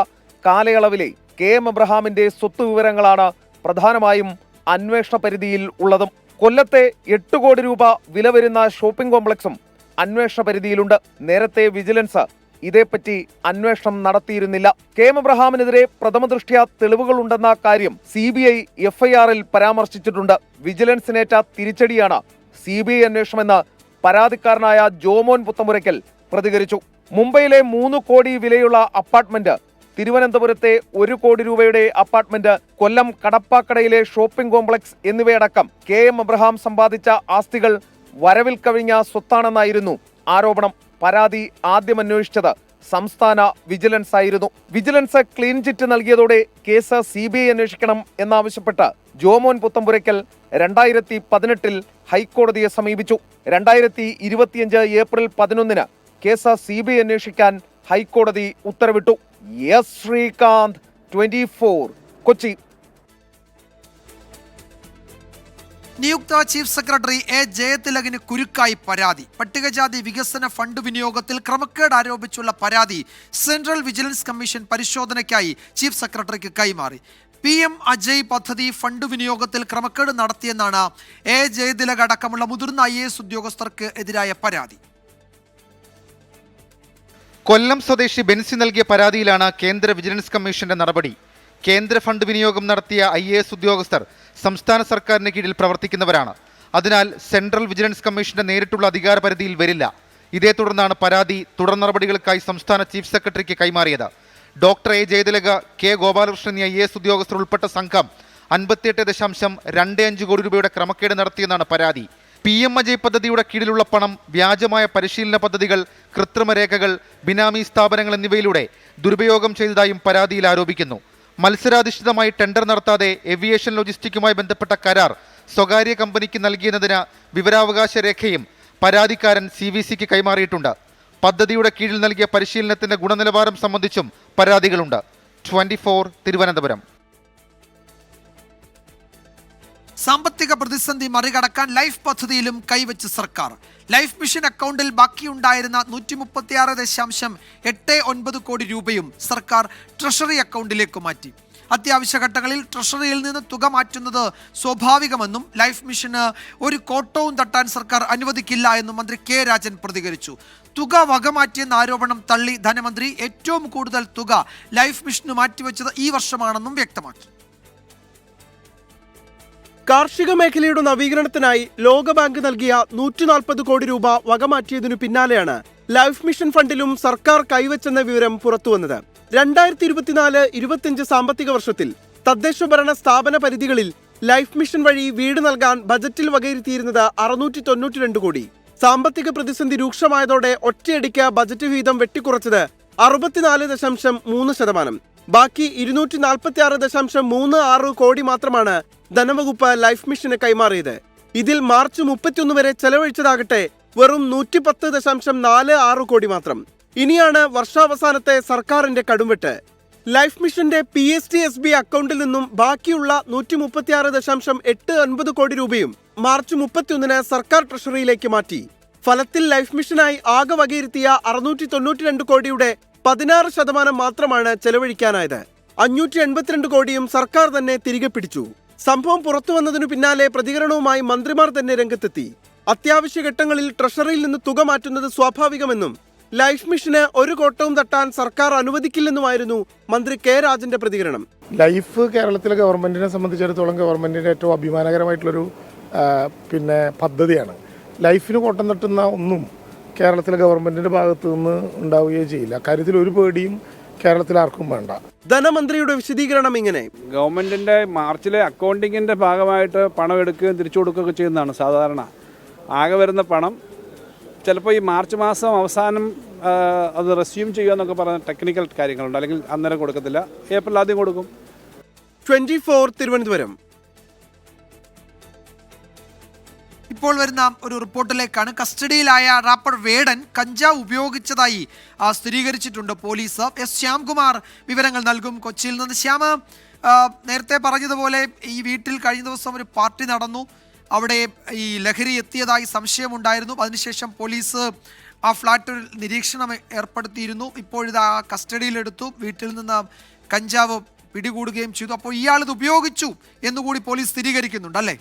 കാലയളവിലെ KM എബ്രഹാമിന്റെ സ്വത്ത് വിവരങ്ങളാണ് പ്രധാനമായും അന്വേഷണ പരിധിയിൽ ഉള്ളതും. കൊല്ലത്തെ 8 കോടി രൂപ വില വരുന്ന ഷോപ്പിംഗ് കോംപ്ലക്സും അന്വേഷണ പരിധിയിലുണ്ട്. നേരത്തെ വിജിലൻസ് ഇതേപ്പറ്റി അന്വേഷണം നടത്തിയിരുന്നില്ല. KM എബ്രഹാമിനെതിരെ പ്രഥമദൃഷ്ട്യാ തെളിവുകളുണ്ടെന്ന കാര്യം CBI FIR-ൽ പരാമർശിച്ചിട്ടുണ്ട്. വിജിലൻസിനേറ്റ തിരിച്ചടിയാണ് CBI അന്വേഷണമെന്ന് പരാതിക്കാരനായ ജോമോൻ പുത്തമ്പുരയ്ക്കൽ പ്രതികരിച്ചു. മുംബൈയിലെ 3 കോടി വിലയുള്ള അപ്പാർട്ട്മെന്റ്, തിരുവനന്തപുരത്തെ 1 കോടി രൂപയുടെ അപ്പാർട്ട്മെന്റ്, കൊല്ലം കടപ്പാക്കടയിലെ ഷോപ്പിംഗ് കോംപ്ലക്സ് എന്നിവയടക്കം KM എബ്രഹാം സമ്പാദിച്ച ആസ്തികൾ വരവിൽ കവിഞ്ഞ സ്വത്താണെന്നായിരുന്നു ആരോപണം. പരാതി ആദ്യം അന്വേഷിച്ചത് സംസ്ഥാന വിജിലൻസ് ആയിരുന്നു. വിജിലൻസ് ക്ലീൻ ചിറ്റ് നൽകിയതോടെ കേസ് CBI അന്വേഷിക്കണം എന്നാവശ്യപ്പെട്ട് ജോമോൻ പുത്തമ്പുരയ്ക്കൽ 2018 ഹൈക്കോടതിയെ സമീപിച്ചു. 2025 ഏപ്രിൽ 11 കേസ് CBI അന്വേഷിക്കാൻ ഹൈക്കോടതി ഉത്തരവിട്ടു. എസ് ശ്രീകാന്ത്, 24 കൊച്ചി. നിയുക്ത ചീഫ് സെക്രട്ടറി A. ജയതിലകിന് കുരുക്കായി പരാതി. പട്ടികജാതി വികസന ഫണ്ട് വിനിയോഗത്തിൽ ക്രമക്കേട് ആരോപിച്ചുള്ള പരാതി സെൻട്രൽ വിജിലൻസ് കമ്മീഷൻ പരിശോധനയ്ക്കായി ചീഫ് സെക്രട്ടറിക്ക് കൈമാറി. PM അജയ് പദ്ധതി ഫണ്ട് വിനിയോഗത്തിൽ ക്രമക്കേട് നടത്തിയെന്നാണ് A. ജയതിലക് അടക്കമുള്ള മുതിർന്ന IAS ഉദ്യോഗസ്ഥർക്ക് എതിരായ പരാതി. കൊല്ലം സ്വദേശി ബെൻസി നൽകിയ പരാതിയിലാണ് കേന്ദ്ര വിജിലൻസ് കമ്മീഷന്റെ നടപടി. കേന്ദ്ര ഫണ്ട് വിനിയോഗം നടത്തിയ IAS ഉദ്യോഗസ്ഥർ സംസ്ഥാന സർക്കാരിന് കീഴിൽ പ്രവർത്തിക്കുന്നവരാണ്. അതിനാൽ സെൻട്രൽ വിജിലൻസ് കമ്മീഷന്റെ നേരിട്ടുള്ള അധികാര പരിധിയിൽ വരില്ല. ഇതേ തുടർന്നാണ് പരാതി തുടർ നടപടികൾക്കായി സംസ്ഥാന ചീഫ് സെക്രട്ടറിക്ക് കൈമാറിയത്. Doctor A. Jayathilak, K. Gopalakrishnan എന്നീ IAS ഉദ്യോഗസ്ഥർ ഉൾപ്പെട്ട സംഘം 58.25 കോടി രൂപയുടെ ക്രമക്കേട് നടത്തിയെന്നാണ് പരാതി. PM അജയ് പദ്ധതിയുടെ കീഴിലുള്ള പണം വ്യാജമായ പരിശീലന പദ്ധതികൾ, കൃത്രിമ രേഖകൾ, ബിനാമി സ്ഥാപനങ്ങൾ എന്നിവയിലൂടെ ദുരുപയോഗം ചെയ്തതായും പരാതിയിൽ ആരോപിക്കുന്നു. മത്സരാധിഷ്ഠിതമായി ടെൻഡർ നടത്താതെ ഏവിയേഷൻ ലോജിസ്റ്റിക്കുമായി ബന്ധപ്പെട്ട കരാർ സ്വകാര്യ കമ്പനിക്ക് നൽകിയെന്നതിന് വിവരാവകാശ രേഖയും പരാതിക്കാരൻ CVCക്ക് കൈമാറിയിട്ടുണ്ട്. പദ്ധതിയുടെ കീഴിൽ നൽകിയ പരിശീലനത്തിന്റെ ഗുണനിലവാരം സംബന്ധിച്ചും പരാതികളുണ്ട്. 24 തിരുവനന്തപുരം. സാമ്പത്തിക പ്രതിസന്ധി മറികടക്കാൻ ലൈഫ് പദ്ധതിയിലും കൈവച്ച് സർക്കാർ. ലൈഫ് മിഷൻ അക്കൗണ്ടിൽ ബാക്കിയുണ്ടായിരുന്ന 136.89 കോടി രൂപയും സർക്കാർ ട്രഷറി അക്കൗണ്ടിലേക്ക് മാറ്റി. അത്യാവശ്യ ഘട്ടങ്ങളിൽ ട്രഷറിയിൽ നിന്ന് തുക മാറ്റുന്നത് സ്വാഭാവികമെന്നും ലൈഫ് മിഷന് ഒരു കോട്ടവും തട്ടാൻ സർക്കാർ അനുവദിക്കില്ല എന്നും മന്ത്രി K രാജൻ പ്രതികരിച്ചു. തുക വകമാറ്റിയെന്ന ആരോപണം തള്ളി ധനമന്ത്രി ഏറ്റവും കൂടുതൽ തുക ലൈഫ് മിഷന് മാറ്റിവെച്ചത് ഈ വർഷമാണെന്നും വ്യക്തമാക്കി. കാർഷിക മേഖലയുടെ നവീകരണത്തിനായി ലോകബാങ്ക് നൽകിയ 140 കോടി രൂപ വകമാറ്റിയതിനു പിന്നാലെയാണ് ലൈഫ് മിഷൻ ഫണ്ടിലും സർക്കാർ കൈവച്ചെന്ന വിവരം പുറത്തുവന്നത്. 2024-25 സാമ്പത്തിക വർഷത്തിൽ തദ്ദേശഭരണ സ്ഥാപന പരിധികളിൽ ലൈഫ് മിഷൻ വഴി വീട് നൽകാൻ ബജറ്റിൽ വകയിരുത്തിയിരുന്നത് 692 കോടി. സാമ്പത്തിക പ്രതിസന്ധി രൂക്ഷമായതോടെ ഒറ്റയടിക്ക് ബജറ്റ് വീതം വെട്ടിക്കുറച്ചത് 64.3%. ബാക്കി 246.36 കോടി മാത്രമാണ് ധനവകുപ്പ് ലൈഫ് മിഷന് കൈമാറിയത്. ഇതിൽ മാർച്ച് 31 വരെ ചെലവഴിച്ചതാകട്ടെ വെറും 110.46 കോടി മാത്രം. ഇനിയാണ് വർഷാവസാനത്തെ സർക്കാരിന്റെ കടുംവെട്ട്. ലൈഫ് മിഷന്റെ PSTSB അക്കൗണ്ടിൽ നിന്നും ബാക്കിയുള്ള 136.89 കോടി രൂപയും മാർച്ച് 31-ന് സർക്കാർ ട്രഷറിയിലേക്ക് മാറ്റി. ഫലത്തിൽ ലൈഫ് മിഷനായി ആകെ വകയിരുത്തിയ 692 കോടിയുടെ 16% മാത്രമാണ് ചെലവഴിക്കാനായത്. 582 കോടിയും സർക്കാർ തന്നെ തിരികെ പിടിച്ചു. സംഭവം പുറത്തു വന്നതിനു പിന്നാലെ പ്രതികരണവുമായി മന്ത്രിമാർ തന്നെ രംഗത്തെത്തി. അത്യാവശ്യ ഘട്ടങ്ങളിൽ ട്രഷറിയിൽ നിന്ന് തുക മാറ്റുന്നത് സ്വാഭാവികമെന്നും ലൈഫ് മിഷന് ഒരു കോട്ടവും തട്ടാൻ സർക്കാർ അനുവദിക്കില്ലെന്നുമായിരുന്നു മന്ത്രി K രാജന്റെ പ്രതികരണം. ലൈഫ് കേരളത്തിലെ ഗവൺമെന്റിനെ സംബന്ധിച്ചിടത്തോളം ഗവൺമെന്റിന്റെ ഏറ്റവും അഭിമാനകരമായിട്ടുള്ളൊരു പദ്ധതിയാണ്. ലൈഫിന് കോട്ടം തട്ടുന്ന ഒന്നും കേരളത്തിലെ ഗവൺമെന്റിന്റെ ഭാഗത്തു നിന്ന് ഉണ്ടാവുകയോ ചെയ്യില്ല. കാര്യത്തിൽ ഒരു പേടിയും കേരളത്തിൽ ആർക്കും വേണ്ട. ധനമന്ത്രിയുടെ വിശദീകരണം ഇങ്ങനെ: ഗവൺമെന്റിന്റെ മാർച്ചിലെ അക്കൗണ്ടിങ്ങിന്റെ ഭാഗമായിട്ട് പണം എടുക്കുകയും തിരിച്ചു കൊടുക്കുകയൊക്കെ ചെയ്യുന്നതാണ് സാധാരണ. ആകെ വരുന്ന പണം ചിലപ്പോൾ ഈ മാർച്ച് മാസം അവസാനം അത് റെസ്യൂം ചെയ്യുക എന്നൊക്കെ പറഞ്ഞ ടെക്നിക്കൽ കാര്യങ്ങളുണ്ട്. അല്ലെങ്കിൽ അന്നേരം കൊടുക്കത്തില്ല, ഏപ്രിൽ ആദ്യം കൊടുക്കും. 24 തിരുവനന്തപുരം. ഇപ്പോൾ വരുന്ന ഒരു റിപ്പോർട്ടിലേക്കാണ്. കസ്റ്റഡിയിലായ റാപ്പർ വേടൻ കഞ്ചാവ് ഉപയോഗിച്ചതായി സ്ഥിരീകരിച്ചിട്ടുണ്ട് പോലീസ്. S ശ്യാംകുമാർ വിവരങ്ങൾ നൽകും കൊച്ചിയിൽ നിന്ന്. ശ്യാമ, നേരത്തെ പറഞ്ഞതുപോലെ ഈ വീട്ടിൽ കഴിഞ്ഞ ദിവസം ഒരു പാർട്ടി നടന്നു. അവിടെ ഈ ലഹരി എത്തിയതായി സംശയമുണ്ടായിരുന്നു. അതിനുശേഷം പോലീസ് ആ ഫ്ലാറ്റിൽ നിരീക്ഷണം ഏർപ്പെടുത്തിയിരുന്നു. ഇപ്പോഴിത് കസ്റ്റഡിയിലെടുത്തു. വീട്ടിൽ നിന്ന് കഞ്ചാവ് പിടികൂടുകയും ചെയ്തു. അപ്പോൾ ഇയാളിത് ഉപയോഗിച്ചു എന്നുകൂടി പോലീസ് സ്ഥിരീകരിക്കുന്നുണ്ട് അല്ലേ?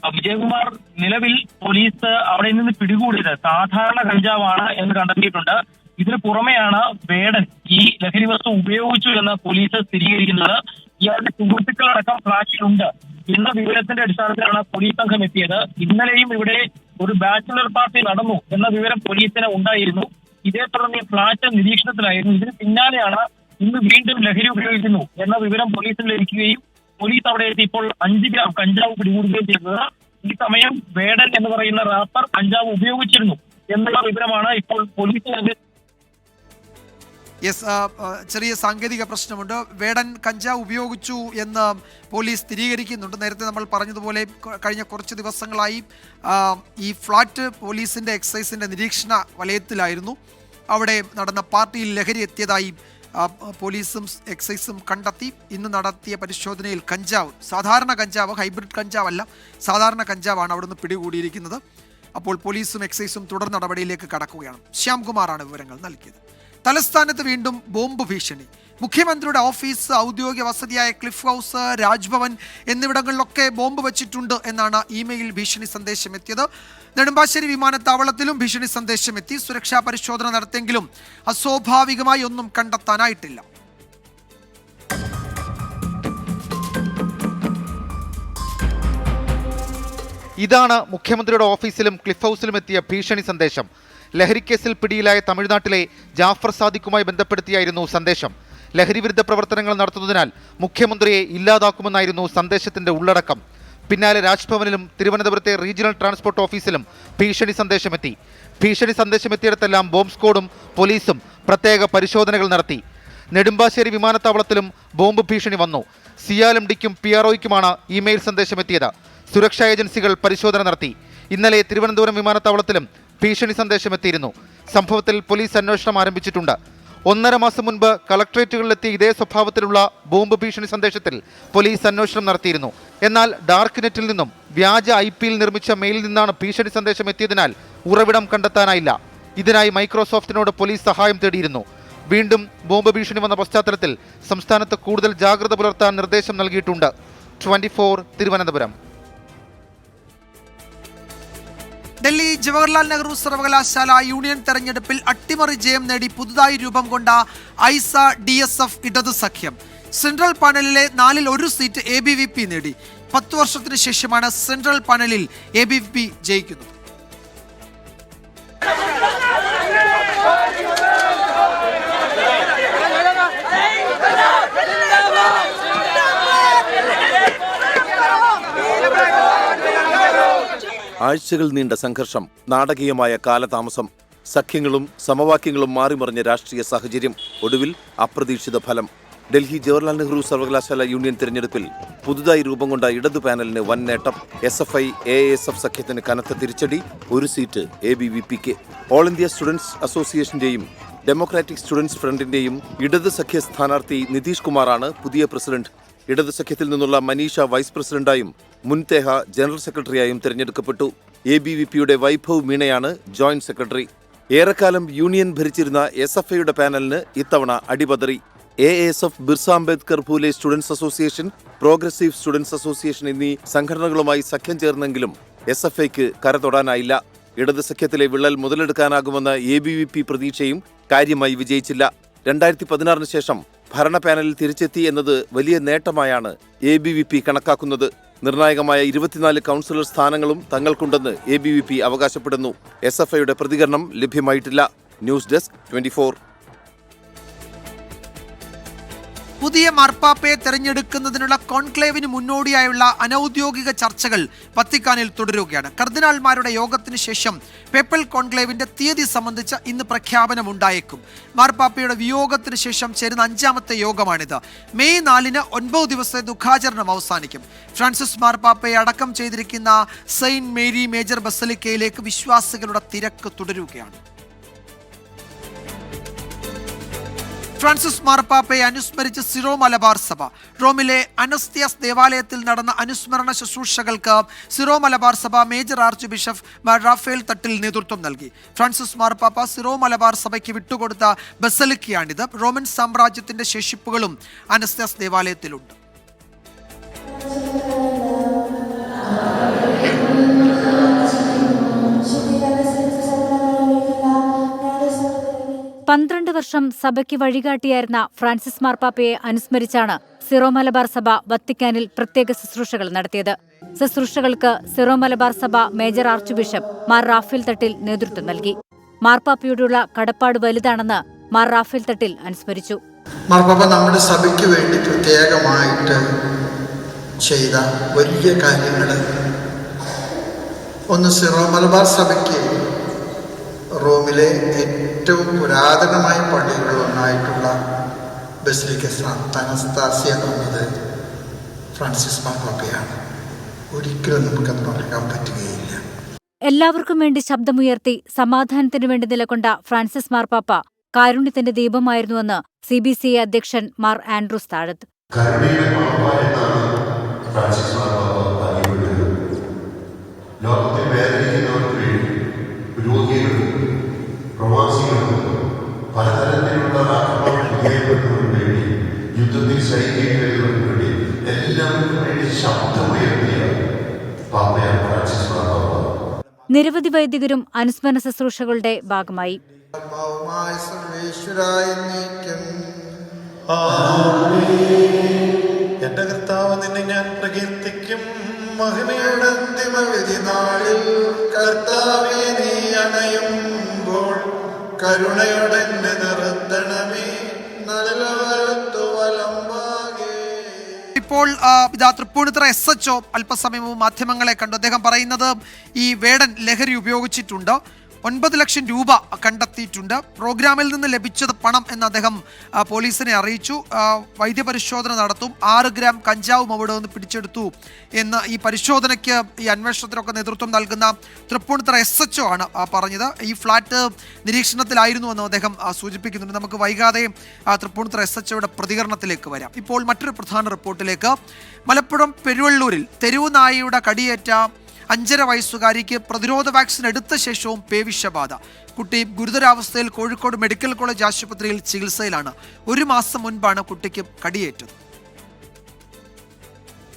വിജയകുമാർ, നിലവിൽ പോലീസ് അവിടെ നിന്ന് പിടികൂടിയത് സാധാരണ കഞ്ചാവാണ് എന്ന് കണ്ടെത്തിയിട്ടുണ്ട്. ഇതിന് പുറമെയാണ് വേടൻ ഈ ലഹരി വസ്തു ഉപയോഗിച്ചു എന്ന് പോലീസ് സ്ഥിരീകരിക്കുന്നത്. ഇയാളുടെ സുഹൃത്തുക്കളടക്കം ഫ്ലാറ്റിലുണ്ട് എന്ന വിവരത്തിന്റെ അടിസ്ഥാനത്തിലാണ് പോലീസ് സംഘം എത്തിയത്. ഇന്നലെയും ഇവിടെ ഒരു ബാച്ചിലർ പാർട്ടി നടന്നു എന്ന വിവരം പോലീസിന് ഉണ്ടായിരുന്നു. ഇതേ തുടർന്ന് ഈ ഫ്ളാറ്റ് നിരീക്ഷണത്തിലായിരുന്നു. ഇതിന് പിന്നാലെയാണ് ഇന്ന് വീണ്ടും ലഹരി ഉപയോഗിക്കുന്നു എന്ന വിവരം പോലീസിന് ലഭിക്കുകയും പോലീസ് അവിടെ എത്തി ഇപ്പോൾ 5 ഗ്രാം കഞ്ചാവ് പിടികൂടുകയും ചെയ്തത്. ഈ സമയം വേടൻ എന്ന് പറയുന്ന റാപ്പർ കഞ്ചാവ് ഉപയോഗിച്ചിരുന്നു എന്നുള്ള വിവരമാണ് ഇപ്പോൾ പോലീസിന്. ചെറിയ സാങ്കേതിക പ്രശ്നമുണ്ട്. വേടൻ കഞ്ചാവ് ഉപയോഗിച്ചു എന്ന് പോലീസ് സ്ഥിരീകരിക്കുന്നുണ്ട്. നേരത്തെ നമ്മൾ പറഞ്ഞതുപോലെ കഴിഞ്ഞ കുറച്ച് ദിവസങ്ങളായി ഈ ഫ്ലാറ്റ് പോലീസിന്റെ എക്സൈസിന്റെ നിരീക്ഷണ വലയത്തിലായിരുന്നു. അവിടെ നടന്ന പാർട്ടിയിൽ ലഹരി എത്തിയതായി പോലീസും എക്സൈസും കണ്ടെത്തി. ഇന്ന് നടത്തിയ പരിശോധനയിൽ കഞ്ചാവ്, സാധാരണ കഞ്ചാവ്, ഹൈബ്രിഡ് കഞ്ചാവല്ല, സാധാരണ കഞ്ചാവാണ് അവിടുന്ന് പിടികൂടിയിരിക്കുന്നത്. അപ്പോൾ പോലീസും എക്സൈസും തുടർ നടപടിയിലേക്ക് കടക്കുകയാണ്. ശ്യാംകുമാറാണ് വിവരങ്ങൾ നൽകിയത്. തലസ്ഥാനത്ത് വീണ്ടും ബോംബ് ഭീഷണി. മുഖ്യമന്ത്രിയുടെ ഓഫീസ്, ഔദ്യോഗിക വസതിയായ ക്ലിഫ് ഹൗസ്, രാജ്ഭവൻ എന്നിവിടങ്ങളിലൊക്കെ ബോംബ് വെച്ചിട്ടുണ്ട് എന്നാണ് ഇമെയിൽ ഭീഷണി സന്ദേശം എത്തിയത്. നെടുമ്പാശ്ശേരി വിമാനത്താവളത്തിലും ഭീഷണി സന്ദേശം എത്തി. സുരക്ഷാ പരിശോധന നടത്തിയെങ്കിലും അസ്വാഭാവികമായി ഒന്നും കണ്ടെത്താനായിട്ടില്ല. ഇതാണ് മുഖ്യമന്ത്രിയുടെ ഓഫീസിലും ക്ലിഫ് ഹൗസിലും എത്തിയ ഭീഷണി സന്ദേശം. ലഹരിക്കേസിൽ പിടിയിലായ തമിഴ്നാട്ടിലെ ജാഫർ സാദിഖുമായി ബന്ധപ്പെടുത്തിയായിരുന്നു സന്ദേശം. ലഹരി വിരുദ്ധ പ്രവർത്തനങ്ങൾ നടത്തുന്നതിനാൽ മുഖ്യമന്ത്രിയെ ഇല്ലാതാക്കുമെന്നായിരുന്നു സന്ദേശത്തിന്റെ ഉള്ളടക്കം. പിന്നാലെ രാജ്ഭവനിലും തിരുവനന്തപുരത്തെ റീജിയണൽ ട്രാൻസ്പോർട്ട് ഓഫീസിലും ഭീഷണി സന്ദേശമെത്തി. ഭീഷണി സന്ദേശമെത്തിയിടത്തെല്ലാം ബോംബ് സ്ക്വാഡും പോലീസും പ്രത്യേക പരിശോധനകൾ നടത്തി. നെടുമ്പാശ്ശേരി വിമാനത്താവളത്തിലും ബോംബ് ഭീഷണി വന്നു. CRMDക്കും PROയ്ക്കുമാണ് ഇമെയിൽ സന്ദേശമെത്തിയത്. സുരക്ഷാ ഏജൻസികൾ പരിശോധന നടത്തി. ഇന്നലെ തിരുവനന്തപുരം വിമാനത്താവളത്തിലും ഭീഷണി സന്ദേശമെത്തിയിരുന്നു. സംഭവത്തിൽ പോലീസ് അന്വേഷണം ആരംഭിച്ചിട്ടുണ്ട്. 1.5 മാസം മുൻപ് കളക്ട്രേറ്റുകളിലെത്തിയ ഇതേ സ്വഭാവത്തിലുള്ള ബോംബ് ഭീഷണി സന്ദേശത്തിൽ പോലീസ് അന്വേഷണം നടത്തിയിരുന്നു. എന്നാൽ ഡാർക്ക് നെറ്റിൽ നിന്നും വ്യാജ IP-യിൽ നിർമ്മിച്ച മെയിലിൽ നിന്നാണ് ഭീഷണി സന്ദേശം എത്തിയതിനാൽ ഉറവിടം കണ്ടെത്താനായില്ല. ഇതിനായി മൈക്രോസോഫ്റ്റിനോട് പോലീസ് സഹായം തേടിയിരുന്നു. വീണ്ടും ബോംബ് ഭീഷണി വന്ന പശ്ചാത്തലത്തിൽ സംസ്ഥാനത്ത് കൂടുതൽ ജാഗ്രത പുലർത്താൻ നിർദ്ദേശം നൽകിയിട്ടുണ്ട്. 24 തിരുവനന്തപുരം. ഡൽഹി ജവഹർലാൽ നെഹ്റു സർവകലാശാല യൂണിയൻ തെരഞ്ഞെടുപ്പിൽ അട്ടിമറി ജയം നേടി പുതുതായി രൂപം കൊണ്ട ഐസ DSF ഇടത് സഖ്യം സെൻട്രൽ പാനലിലെ 4-ൽ 1 സീറ്റ് ABVP നേടി. 10 വർഷത്തിന് ശേഷമാണ് സെൻട്രൽ പാനലിൽ ABVP ജയിക്കുന്നത്. ആഴ്ചകൾ നീണ്ട സംഘർഷം, നാടകീയമായ കാലതാമസം, സഖ്യങ്ങളും സമവാക്യങ്ങളും മാറിമറിഞ്ഞ രാഷ്ട്രീയ സാഹചര്യം, ഒടുവിൽ അപ്രതീക്ഷിത ഫലം. ഡൽഹി ജവഹർലാൽ നെഹ്റു സർവകലാശാല യൂണിയൻ തിരഞ്ഞെടുപ്പിൽ പുതുതായി രൂപം കൊണ്ട ഇടതു പാനലിന് വൻ നേട്ടം. SFI AASF സഖ്യത്തിന് കനത്ത തിരിച്ചടി. 1 സീറ്റ് ABVPക്ക്. ഓൾ ഇന്ത്യ സ്റ്റുഡൻസ് അസോസിയേഷന്റെയും ഡെമോക്രാറ്റിക് സ്റ്റുഡൻസ് ഫ്രണ്ടിന്റെയും ഇടത് സഖ്യ സ്ഥാനാർത്ഥി നിതീഷ് കുമാറാണ് പുതിയ പ്രസിഡന്റ്. ഇടത് സഖ്യത്തിൽ നിന്നുള്ള മനീഷ വൈസ് പ്രസിഡന്റായും മുൻതേഹ ജനറൽ സെക്രട്ടറിയായും തിരഞ്ഞെടുക്കപ്പെട്ടു. ABVPയുടെ വൈഭവ് മീണയാണ് ജോയിന്റ് സെക്രട്ടറി. ഏറെക്കാലം യൂണിയൻ ഭരിച്ചിരുന്ന SFIയുടെ പാനലിന് ഇത്തവണ അടിപതറി. AASF, Birsa Ambedkar Phule students association, progressive students association എന്നീ സംഘടനകളുമായി സഖ്യം ചേർന്നെങ്കിലും SFIക്ക് കരതൊടാനായില്ല. ഇടത് സഖ്യത്തിലെ വിള്ളൽ മുതലെടുക്കാനാകുമെന്ന ABVP പ്രതീക്ഷയും കാര്യമായി വിജയിച്ചില്ല. 2016 ശേഷം ഭരണ പാനലിൽ തിരിച്ചെത്തി എന്നത് വലിയ നേട്ടമായാണ് ABVP കണക്കാക്കുന്നത്. നിർണായകമായ 24 കൗൺസിലർ സ്ഥാനങ്ങളും തങ്ങൾക്കുണ്ടെന്ന് ABVP അവകാശപ്പെടുന്നു. SFIയുടെ പ്രതികരണം ലഭ്യമായിട്ടില്ല. News desk 24. പുതിയ മാർപ്പാപ്പയെ തെരഞ്ഞെടുക്കുന്നതിനുള്ള കോൺക്ലേവിന് മുന്നോടിയായുള്ള അനൌദ്യോഗിക ചർച്ചകൾ വത്തിക്കാനിൽ തുടരുകയാണ്. കർദിനാൾമാരുടെ യോഗത്തിന് ശേഷം പേപ്പൽ കോൺക്ലേവിന്റെ തീയതി സംബന്ധിച്ച് ഇന്ന് പ്രഖ്യാപനമുണ്ടായേക്കും. മാർപ്പാപ്പയുടെ വിയോഗത്തിന് ശേഷം ചേരുന്ന 5ാമത്തെ യോഗമാണിത്. മെയ് 4-ന് 9 ദിവസത്തെ ദുഃഖാചരണം അവസാനിക്കും. ഫ്രാൻസിസ് മാർപ്പാപ്പയെ അടക്കം ചെയ്തിരിക്കുന്ന സെയിന്റ് മേരി മേജർ ബസലിക്കയിലേക്ക് വിശ്വാസികളുടെ തിരക്ക് തുടരുകയാണ്. ഫ്രാൻസിസ് മാർപ്പാപ്പയെ അനുസ്മരിച്ച് സിറോ മലബാർ സഭ. റോമിലെ അനസ്തിയസ് ദേവാലയത്തിൽ നടന്ന അനുസ്മരണ ശുശ്രൂഷകൾക്ക് സിറോ മലബാർ സഭ major archbishop Mar Raphael Thattil നേതൃത്വം നൽകി. ഫ്രാൻസിസ് മാർപ്പാപ്പ സിറോ മലബാർ സഭയ്ക്ക് വിട്ടുകൊടുത്ത ബസലിക്കയാണിത്. റോമൻ സാമ്രാജ്യത്തിന്റെ ശേഷിപ്പുകളും അനസ്തിയസ് ദേവാലയത്തിലുണ്ട്. വർഷം സഭയ്ക്ക് വഴികാട്ടിയായിരുന്ന ഫ്രാൻസിസ് മാർപ്പാപ്പയെ അനുസ്മരിച്ചാണ് സിറോ മലബാർ സഭ വത്തിക്കാനിൽ പ്രത്യേക ശുശ്രൂഷകൾ നടത്തിയത്. ശുശ്രൂഷകൾക്ക് സിറോ മലബാർ സഭ major archbishop Mar Raphael Thattil നേതൃത്വം നൽകി. മാർപ്പാപ്പയോടുള്ള കടപ്പാട് വലുതാണെന്ന് മാർ റാഫേൽ തട്ടിൽ അനുസ്മരിച്ചു. മാർപ്പാപ്പ നമ്മുടെ സഭയ്ക്ക് വേണ്ടി പ്രത്യേകമായിട്ട് ചെയ്ത വലിയ കാര്യങ്ങൾ, ഒന്ന് സിറോ മലബാർ സഭയ്ക്ക് റോമിലെ ഏറ്റവും പുരാതനമായ പള്ളികളിലൊന്നായിട്ടുള്ള ബസിലിക്ക അനസ്താസിയ എന്നത് ഫ്രാൻസിസ് മാർപ്പാപ്പയാണ്. ഒരിക്കലും നമുക്കത് മറക്കാൻ പറ്റുകയില്ല. എല്ലാവർക്കും വേണ്ടി ശബ്ദമുയർത്തി സമാധാനത്തിനു വേണ്ടി നിലകൊണ്ട ഫ്രാൻസിസ് മാർപ്പാപ്പ കാരുണ്യത്തിന്റെ ദീപമായിരുന്നുവെന്ന് CBCA അധ്യക്ഷൻ മാർ ആൻഡ്രൂസ് താഴത്ത്. പലതരത്തിലുള്ള യുദ്ധത്തിൽ സൈനികർക്ക് വേണ്ടി എല്ലാവർക്കും വേണ്ടി ശബ്ദമുയർത്തിയ പാപ്പയാണ് ഫ്രാൻസിസ് മാർപ്പാപ്പ. നിരവധി വൈദികരും അനുസ്മരണ ശുശ്രൂഷകളുടെ ഭാഗമായി. എന്റെ കർത്താവ് നിന്നെ ഞാൻ പ്രകീർത്തിക്കും. മഹിമയുടെ അന്തിമ വിധി നാളിൽ കർത്താവേ നീ അണയുമ്പോൾ കരുണയോടെ നിർത്തണമേ. ഇപ്പോൾ ഇതാ തൃപ്പൂണിത്തുറ SHO അല്പസമയം മുമ്പ് മാധ്യമങ്ങളെ കണ്ടു. അദ്ദേഹം പറയുന്നത് ഈ വേടൻ ലഹരി ഉപയോഗിച്ചിട്ടുണ്ട്, 9 ലക്ഷം രൂപ കണ്ടെത്തിയിട്ടുണ്ട്, പ്രോഗ്രാമിൽ നിന്ന് ലഭിച്ചത് പണം എന്ന് അദ്ദേഹം പോലീസിനെ അറിയിച്ചു. വൈദ്യപരിശോധന നടത്തും, 6 ഗ്രാം കഞ്ചാവും അവിടെ നിന്ന് പിടിച്ചെടുത്തു എന്ന് ഈ പരിശോധനയ്ക്ക് ഈ അന്വേഷണത്തിനൊക്കെ നേതൃത്വം നൽകുന്ന തൃപ്പൂണിത്തുറ SHO ആണ് പറഞ്ഞത്. ഈ ഫ്ളാറ്റ് നിരീക്ഷണത്തിലായിരുന്നു എന്ന് അദ്ദേഹം സൂചിപ്പിക്കുന്നുണ്ട്. നമുക്ക് വൈകാതെ തൃപ്പൂണിത്തുറ SHOയുടെ പ്രതികരണത്തിലേക്ക് വരാം. ഇപ്പോൾ മറ്റൊരു പ്രധാന റിപ്പോർട്ടിലേക്ക്. മലപ്പുറം പെരുവള്ളൂരിൽ തെരുവു നായയുടെ കടിയേറ്റ 5.5 വയസ്സുകാരിക്ക് പ്രതിരോധ വാക്സിൻ എടുത്ത ശേഷവും പേവിഷബാധ. കുട്ടി ഗുരുതരാവസ്ഥയിൽ കോഴിക്കോട് മെഡിക്കൽ കോളേജ് ആശുപത്രിയിൽ ചികിത്സയിലാണ്. 1 മാസം മുൻപാണ് കുട്ടിക്ക് കടിയേറ്റത്.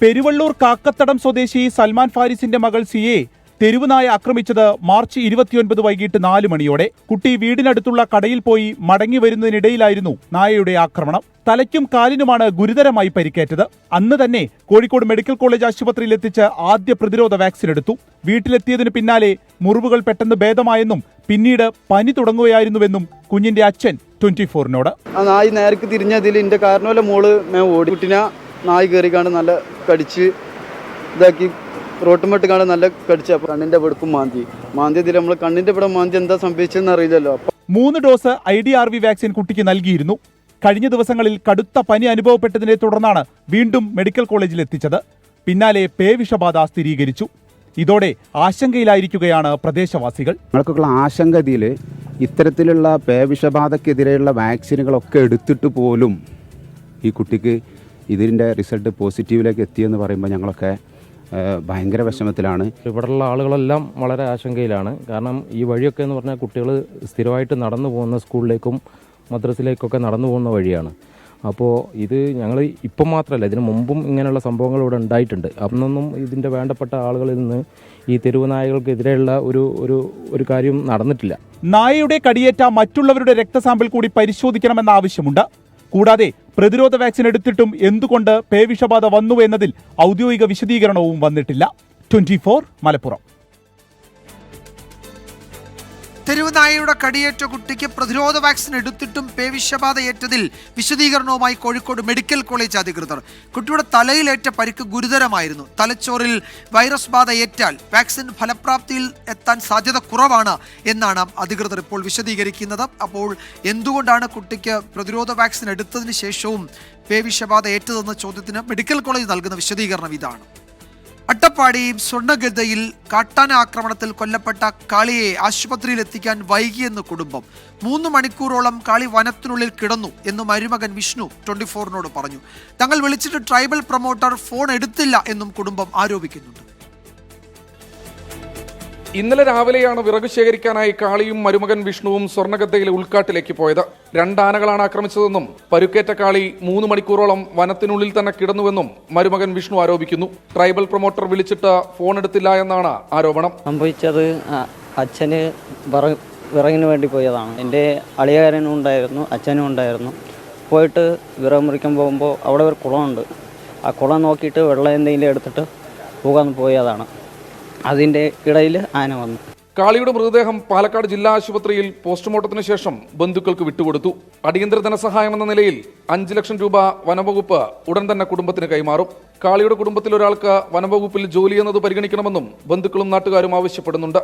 പെരുവള്ളൂർ കാക്കത്തടം സ്വദേശി സൽമാൻ ഫാരിസിന്റെ മകൾ സിയെ തെരുവുനായ ആക്രമിച്ചത് മാർച്ച് 29 വൈകിട്ട് 4 മണിയോടെ. കുട്ടി വീടിനടുത്തുള്ള കടയിൽ പോയി മടങ്ങി വരുന്നതിനിടയിലായിരുന്നു നായയുടെ ആക്രമണം. തലയ്ക്കും കാലിനുമാണ് ഗുരുതരമായി പരിക്കേറ്റത്. അന്ന് തന്നെ കോഴിക്കോട് മെഡിക്കൽ കോളേജ് ആശുപത്രിയിൽ എത്തിച്ച് ആദ്യ പ്രതിരോധ വാക്സിൻ എടുത്തു. വീട്ടിലെത്തിയതിന് പിന്നാലെ മുറിവുകൾ പെട്ടെന്ന് ഭേദമായെന്നും പിന്നീട് പനി തുടങ്ങുകയായിരുന്നുവെന്നും കുഞ്ഞിന്റെ അച്ഛൻ 24-നോട്. ആ നായി നേർക്ക് തിരിഞ്ഞതിൽ എൻ്റെ കാരണമല്ല മോള് ഞാൻ ഓടി. കുട്ടിനെ നായി കയറിക്കാണ്ട് നല്ല കടിച്ച് ഇതാക്കി റോട്ടുമട്ട് കാണാൻ നല്ല കടിച്ച കണ്ണിന്റെ വെടുക്കും മാന്തിയതിൽ നമ്മൾ കണ്ണിന്റെ ഇവിടെ മാന്തി എന്താ സംഭവിച്ചതെന്ന് അറിയില്ലല്ലോ. 3 ഡോസ് IDRV വാക്സിൻ കുട്ടിക്ക് നൽകിയിരുന്നു. കഴിഞ്ഞ ദിവസങ്ങളിൽ കടുത്ത പനി അനുഭവപ്പെട്ടതിനെ തുടർന്നാണ് വീണ്ടും മെഡിക്കൽ കോളേജിൽ എത്തിച്ചത്. പിന്നാലെ പേവിഷബാധ സ്ഥിരീകരിച്ചു. ഇതോടെ ആശങ്കയിലായിരിക്കുകയാണ് പ്രദേശവാസികൾ. ഞങ്ങൾക്കുള്ള ആശങ്കയിൽ ഇത്തരത്തിലുള്ള പേവിഷബാധക്കെതിരെയുള്ള വാക്സിനുകളൊക്കെ എടുത്തിട്ട് പോലും ഈ കുട്ടിക്ക് ഇതിൻ്റെ റിസൾട്ട് പോസിറ്റീവിലേക്ക് എത്തിയെന്ന് പറയുമ്പോൾ ഞങ്ങളൊക്കെ ഭയങ്കര വിഷമത്തിലാണ്. ഇവിടെയുള്ള ആളുകളെല്ലാം വളരെ ആശങ്കയിലാണ്. കാരണം ഈ വഴിയൊക്കെ എന്ന് പറഞ്ഞാൽ കുട്ടികൾ സ്ഥിരമായിട്ട് നടന്നു പോകുന്ന സ്കൂളിലേക്കും മദ്രസയിലേക്കൊക്കെ നടന്നു പോകുന്ന വഴിയാണ്. അപ്പോൾ ഇത് ഞങ്ങൾ ഇപ്പം മാത്രമല്ല, ഇതിനു മുമ്പും ഇങ്ങനെയുള്ള സംഭവങ്ങൾ ഇവിടെ ഉണ്ടായിട്ടുണ്ട്. അന്നൊന്നും ഇതിൻ്റെ വേണ്ടപ്പെട്ട ആളുകളിൽ നിന്ന് ഈ തെരുവ് നായകൾക്കെതിരെയുള്ള ഒരു കാര്യം നടന്നിട്ടില്ല. നായയുടെ കടിയേറ്റ മറ്റുള്ളവരുടെ രക്തസാമ്പിൾ കൂടി പരിശോധിക്കണമെന്ന ആവശ്യമുണ്ട്. കൂടാതെ പ്രതിരോധ വാക്സിൻ എടുത്തിട്ടും എന്തുകൊണ്ട് പേവിഷബാധ വന്നു എന്നതിൽ ഔദ്യോഗിക വിശദീകരണവും വന്നിട്ടില്ല. 24 മലപ്പുറം. തെരുവുനായയുടെ കടിയേറ്റ കുട്ടിക്ക് പ്രതിരോധ വാക്സിൻ എടുത്തിട്ടും പേവിഷബാധ ഏറ്റതിൽ വിശദീകരണവുമായി കോഴിക്കോട് മെഡിക്കൽ കോളേജ് അധികൃതർ. കുട്ടിയുടെ തലയിലേറ്റ പരിക്ക് ഗുരുതരമായിരുന്നു. തലച്ചോറിൽ വൈറസ് ബാധ ഏറ്റാൽ വാക്സിൻ ഫലപ്രാപ്തിയിൽ എത്താൻ സാധ്യത കുറവാണ് എന്നാണ് അധികൃതർ ഇപ്പോൾ വിശദീകരിക്കുന്നത്. അപ്പോൾ എന്തുകൊണ്ടാണ് കുട്ടിക്ക് പ്രതിരോധ വാക്സിൻ എടുത്തതിന് ശേഷവും പേവിഷബാധ ഏറ്റതെന്ന ചോദ്യത്തിന് മെഡിക്കൽ കോളേജ് നൽകുന്ന വിശദീകരണം ഇതാണ്. അട്ടപ്പാടി സ്വർണ്ണഗതയിൽ കാട്ടാന ആക്രമണത്തിൽ കൊല്ലപ്പെട്ട കാളിയെ ആശുപത്രിയിൽ എത്തിക്കാൻ വൈകിയെന്ന് കുടുംബം. 3 മണിക്കൂറോളം കാളി വനത്തിനുള്ളിൽ കിടന്നു എന്ന് മരുമകൻ വിഷ്ണു 24-നോട് പറഞ്ഞു. തങ്ങൾ വിളിച്ചിട്ട് ട്രൈബൽ പ്രൊമോട്ടർ ഫോൺ എടുത്തില്ല എന്നും കുടുംബം ആരോപിക്കുന്നുണ്ട്. ഇന്നലെ രാവിലെയാണ് വിറക് ശേഖരിക്കാനായി കാളിയും മരുമകൻ വിഷ്ണുവും സ്വർണ്ണഗദ്ദയിലെ ഉൾക്കാട്ടിലേക്ക് പോയത്. 2 ആനകളാണ് ആക്രമിച്ചതെന്നും പരുക്കേറ്റ കാളി 3 മണിക്കൂറോളം വനത്തിനുള്ളിൽ തന്നെ കിടന്നുവെന്നും മരുമകൻ വിഷ്ണു ആരോപിക്കുന്നു. ട്രൈബൽ പ്രൊമോട്ടർ വിളിച്ചിട്ട് ഫോൺ എടുത്തില്ല എന്നാണ് ആരോപണം. സംഭവിച്ചത് അച്ഛന് വിറകിന് വേണ്ടി പോയതാണ്. എൻ്റെ അളിയകാരനും ഉണ്ടായിരുന്നു, അച്ഛനും ഉണ്ടായിരുന്നു. പോയിട്ട് വിറക് മുറിക്കാൻ പോകുമ്പോൾ അവിടെ ഒരു കുളമുണ്ട്. ആ കുളം നോക്കിയിട്ട് വെള്ളം എന്തെങ്കിലും എടുത്തിട്ട് പോകാൻ പോയതാണ്. അതിൻ്റെ ഇടയിൽ ആന വന്നു. കാളിയുടെ മൃതദേഹം പാലക്കാട് ജില്ലാ ആശുപത്രിയിൽ പോസ്റ്റ്മോർട്ടത്തിന് ശേഷം ബന്ധുക്കൾക്ക് വിട്ടുകൊടുത്തു. അടിയന്തര ധനസഹായം എന്ന നിലയിൽ 5 ലക്ഷം രൂപ വനംവകുപ്പ് ഉടൻ തന്നെ കുടുംബത്തിന് കൈമാറും. കാളിയുടെ കുടുംബത്തിൽ ഒരാൾക്ക് വനംവകുപ്പിൽ ജോലി എന്നത് പരിഗണിക്കണമെന്നും ബന്ധുക്കളും നാട്ടുകാരും ആവശ്യപ്പെടുന്നുണ്ട്.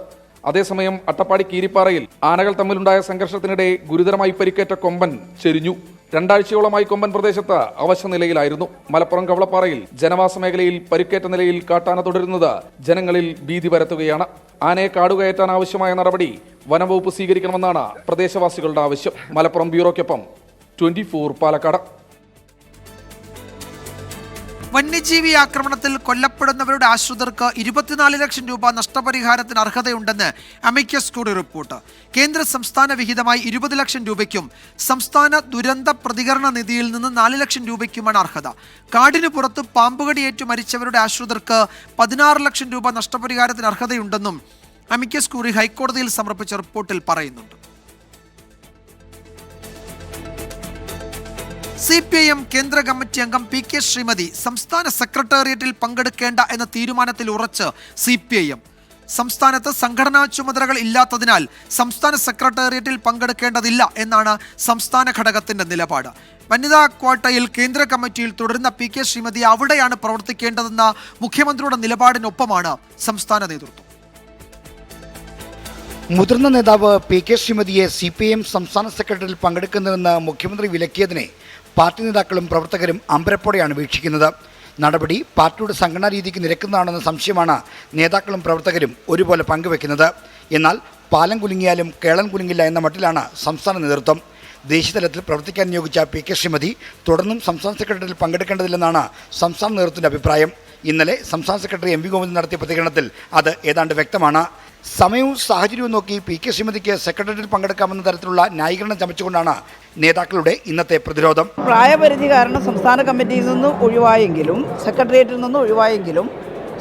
അതേസമയം അട്ടപ്പാടി കീരിപ്പാറയിൽ ആനകൾ തമ്മിലുണ്ടായ സംഘർഷത്തിനിടെ ഗുരുതരമായി പരിക്കേറ്റ കൊമ്പൻ ചെരിഞ്ഞു. 2 ആഴ്ചയോളമായി കൊമ്പൻ പ്രദേശത്ത് അവശ നിലയിലായിരുന്നു. മലപ്പുറം കവളപ്പാറയിൽ ജനവാസ മേഖലയിൽ പരിക്കേറ്റ നിലയിൽ കാട്ടാന തുടരുന്നത് ജനങ്ങളിൽ ഭീതി പരത്തുകയാണ്. ആനയെ കാടുകയറ്റാൻ ആവശ്യമായ നടപടി വനംവകുപ്പ് സ്വീകരിക്കണമെന്നാണ് പ്രദേശവാസികളുടെ ആവശ്യം. മലപ്പുറം ബ്യൂറോയ്ക്കൊപ്പം 24 പാലക്കാട്. വന്യജീവി ആക്രമണത്തിൽ കൊല്ലപ്പെടുന്നവരുടെ ആശ്രിതർക്ക് 24 ലക്ഷം രൂപ നഷ്ടപരിഹാരത്തിന് അർഹതയുണ്ടെന്ന് അമിക്കസ് ക്യൂറി റിപ്പോർട്ട്. കേന്ദ്ര സംസ്ഥാന വിഹിതമായി 20 ലക്ഷം രൂപയ്ക്കും സംസ്ഥാന ദുരന്ത പ്രതികരണ നിധിയിൽ നിന്ന് 4 ലക്ഷം രൂപയ്ക്കുമാണ് അർഹത. കാടിന് പുറത്ത് പാമ്പുകടിയേറ്റു മരിച്ചവരുടെ ആശ്രിതർക്ക് 16 ലക്ഷം രൂപ നഷ്ടപരിഹാരത്തിന് അർഹതയുണ്ടെന്നും അമിക്കസ് ക്യൂറി ഹൈക്കോടതിയിൽ സമർപ്പിച്ച റിപ്പോർട്ടിൽ പറയുന്നുണ്ട്. CPIM കേന്ദ്ര കമ്മിറ്റി അംഗം PK ശ്രീമതി സംസ്ഥാന സെക്രട്ടേറിയറ്റിൽ പങ്കെടുക്കേണ്ട എന്ന തീരുമാനത്തിൽ ഉറച്ച് CPIM. സംസ്ഥാനത്ത് സംഘടനാ ചുമതലകൾ ഇല്ലാത്തതിനാൽ സംസ്ഥാന സെക്രട്ടേറിയറ്റിൽ പങ്കെടുക്കേണ്ടതില്ല എന്നാണ് സംസ്ഥാന ഘടകത്തിന്റെ നിലപാട്. വനിതാ ക്വാട്ടയിൽ കേന്ദ്ര കമ്മിറ്റിയിൽ തുടരുന്ന പി കെ ശ്രീമതി അവിടെയാണ് പ്രവർത്തിക്കേണ്ടതെന്ന മുഖ്യമന്ത്രിയുടെ നിലപാടിനൊപ്പമാണ് സംസ്ഥാന നേതൃത്വം. മുതിർന്ന നേതാവ് പി കെ ശ്രീമതിയെ CPIM സംസ്ഥാന സെക്രട്ടറിയിൽ പങ്കെടുക്കുന്നതെന്ന് മുഖ്യമന്ത്രി വിലക്കിയതിനെ പാർട്ടി നേതാക്കളും പ്രവർത്തകരും അമ്പരപ്പോടെയാണ് വീക്ഷിക്കുന്നത്. നടപടി പാർട്ടിയുടെ സംഘടനാ രീതിക്ക് നിരക്കുന്നതാണെന്ന സംശയമാണ് നേതാക്കളും പ്രവർത്തകരും ഒരുപോലെ പങ്കുവെക്കുന്നത്. എന്നാൽ പാലം കുലുങ്ങിയാലും കേളൻ കുലുങ്ങില്ല എന്ന മട്ടിലാണ് സംസ്ഥാന നേതൃത്വം. ദേശീയതലത്തിൽ പ്രവർത്തിക്കാൻ നിയോഗിച്ച പി കെ ശ്രീമതി തുടർന്നും സംസ്ഥാന സെക്രട്ടറിയിൽ പങ്കെടുക്കേണ്ടതില്ലെന്നാണ് സംസ്ഥാന നേതൃത്വത്തിന്റെ അഭിപ്രായം. ഇന്നലെ സംസ്ഥാന സെക്രട്ടറി MV ഗോവിന്ദൻ നടത്തിയ പ്രതികരണത്തിൽ അത് ഏതാണ്ട് വ്യക്തമാണ്. സമയവും സാഹചര്യവും നോക്കി പി കെ ശ്രീമതിക്ക് സെക്രട്ടറിയിൽ പങ്കെടുക്കാമെന്ന തരത്തിലുള്ള ന്യായീകരണം ചമച്ചുകൊണ്ടാണ് നേതാക്കളുടെ ഇന്നത്തെ പ്രതിരോധം. പ്രായപരിധി കാരണം സംസ്ഥാന കമ്മിറ്റിയിൽ നിന്ന് ഒഴിവായെങ്കിലും സെക്രട്ടേറിയറ്റിൽ നിന്ന് ഒഴിവായെങ്കിലും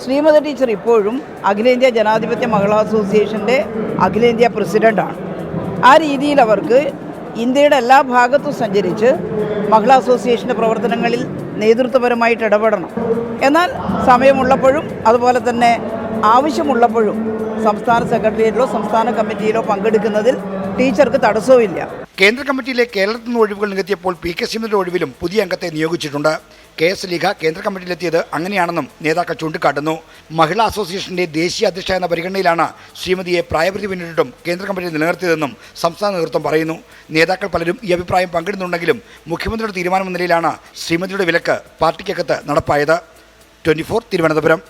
ശ്രീമതി ടീച്ചർ ഇപ്പോഴും അഖിലേന്ത്യാ ജനാധിപത്യ മഹിളാ അസോസിയേഷൻ്റെ അഖിലേന്ത്യാ പ്രസിഡൻ്റാണ്. ആ രീതിയിൽ അവർക്ക് ഇന്ത്യയുടെ എല്ലാ ഭാഗത്തും സഞ്ചരിച്ച് മഹിളാ അസോസിയേഷൻ്റെ പ്രവർത്തനങ്ങളിൽ നേതൃത്വപരമായിട്ട് ഇടപെടണം. എന്നാൽ സമയമുള്ളപ്പോഴും അതുപോലെ തന്നെ ആവശ്യമുള്ളപ്പോഴും സംസ്ഥാന സെക്രട്ടേറിയറ്റിലോ സംസ്ഥാന കമ്മിറ്റിയിലോ പങ്കെടുക്കുന്നതിൽ ടീച്ചർക്ക് തടസ്സവുമില്ല. കേന്ദ്ര കമ്മിറ്റിയിലെ കേരളത്തിൽ നിന്ന് ഒഴിവുകൾ നികത്തിയപ്പോൾ പി കെ ശ്രീമതിയുടെ ഒഴിവിലും പുതിയ അംഗത്തെ നിയോഗിച്ചിട്ടുണ്ട്. KS ലീഗ കേന്ദ്ര കമ്മിറ്റിയിലെത്തിയത് അങ്ങനെയാണെന്നും നേതാക്കൾ ചൂണ്ടിക്കാട്ടുന്നു. മഹിളാ അസോസിയേഷന്റെ ദേശീയ അധ്യക്ഷ എന്ന പരിഗണനയിലാണ് ശ്രീമതിയെ പ്രായപരിധി പിന്നിട്ടും കേന്ദ്ര കമ്മിറ്റി നിലനിർത്തിയതെന്നും സംസ്ഥാന നേതൃത്വം പറയുന്നു. നേതാക്കൾ പലരും ഈ അഭിപ്രായം പങ്കിടുന്നുണ്ടെങ്കിലും മുഖ്യമന്ത്രിയുടെ തീരുമാനം എന്ന നിലയിലാണ് ശ്രീമതിയുടെ വിലക്ക് പാർട്ടിക്കകത്ത് നടപ്പായത്. 24 തിരുവനന്തപുരം.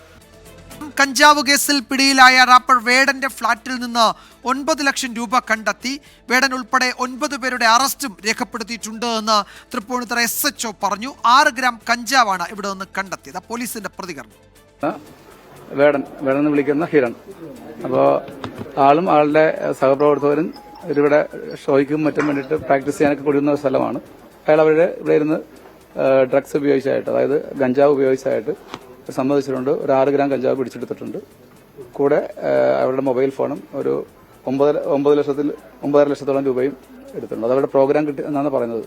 കഞ്ചാവ് കേസിൽ പിടിയിലായ റാപ്പർ വേടന്റെ ഫ്ളാറ്റിൽ നിന്ന് 9 ലക്ഷം രൂപ കണ്ടെത്തി. വേടൻ ഉൾപ്പെടെ 9 പേരുടെ അറസ്റ്റും രേഖപ്പെടുത്തിയിട്ടുണ്ട് എന്ന് തൃപ്പൂണിത്തുറ SHO പറഞ്ഞു. 6 ഗ്രാം കഞ്ചാവാണ് ഇവിടെ നിന്ന് കണ്ടെത്തിയത്. പോലീസിന്റെ പ്രതികരണം. വേടൻ എന്ന് വിളിക്കുന്ന ഹിരൺ. അപ്പോൾ ആളും ആളുടെ സഹപ്രവർത്തകരും ഇവിടെ ഷോയ്ക്കും മറ്റും വേണ്ടിയിട്ട് പ്രാക്ടീസ് ചെയ്യാനൊക്കെ കൊടുക്കുന്ന ഒരു സ്ഥലമാണ്. അയാൾ ഇവിടെ ഇരുന്ന് ഡ്രഗ്സ് ഉപയോഗിച്ചായിട്ട്, അതായത് ഗഞ്ചാവ് ഉപയോഗിച്ചായിട്ട് സമ്മതിച്ചിട്ടുണ്ട്. ഒരു 6 ഗ്രാം കഞ്ചാവ് പിടിച്ചെടുത്തിട്ടുണ്ട്. കൂടെ അവരുടെ മൊബൈൽ ഫോണും ഒരു 9.5 ലക്ഷത്തോളം രൂപയും എടുത്തിട്ടുണ്ട്. അതവരുടെ പ്രോഗ്രാം കിട്ടി എന്നാണ് പറയുന്നത്.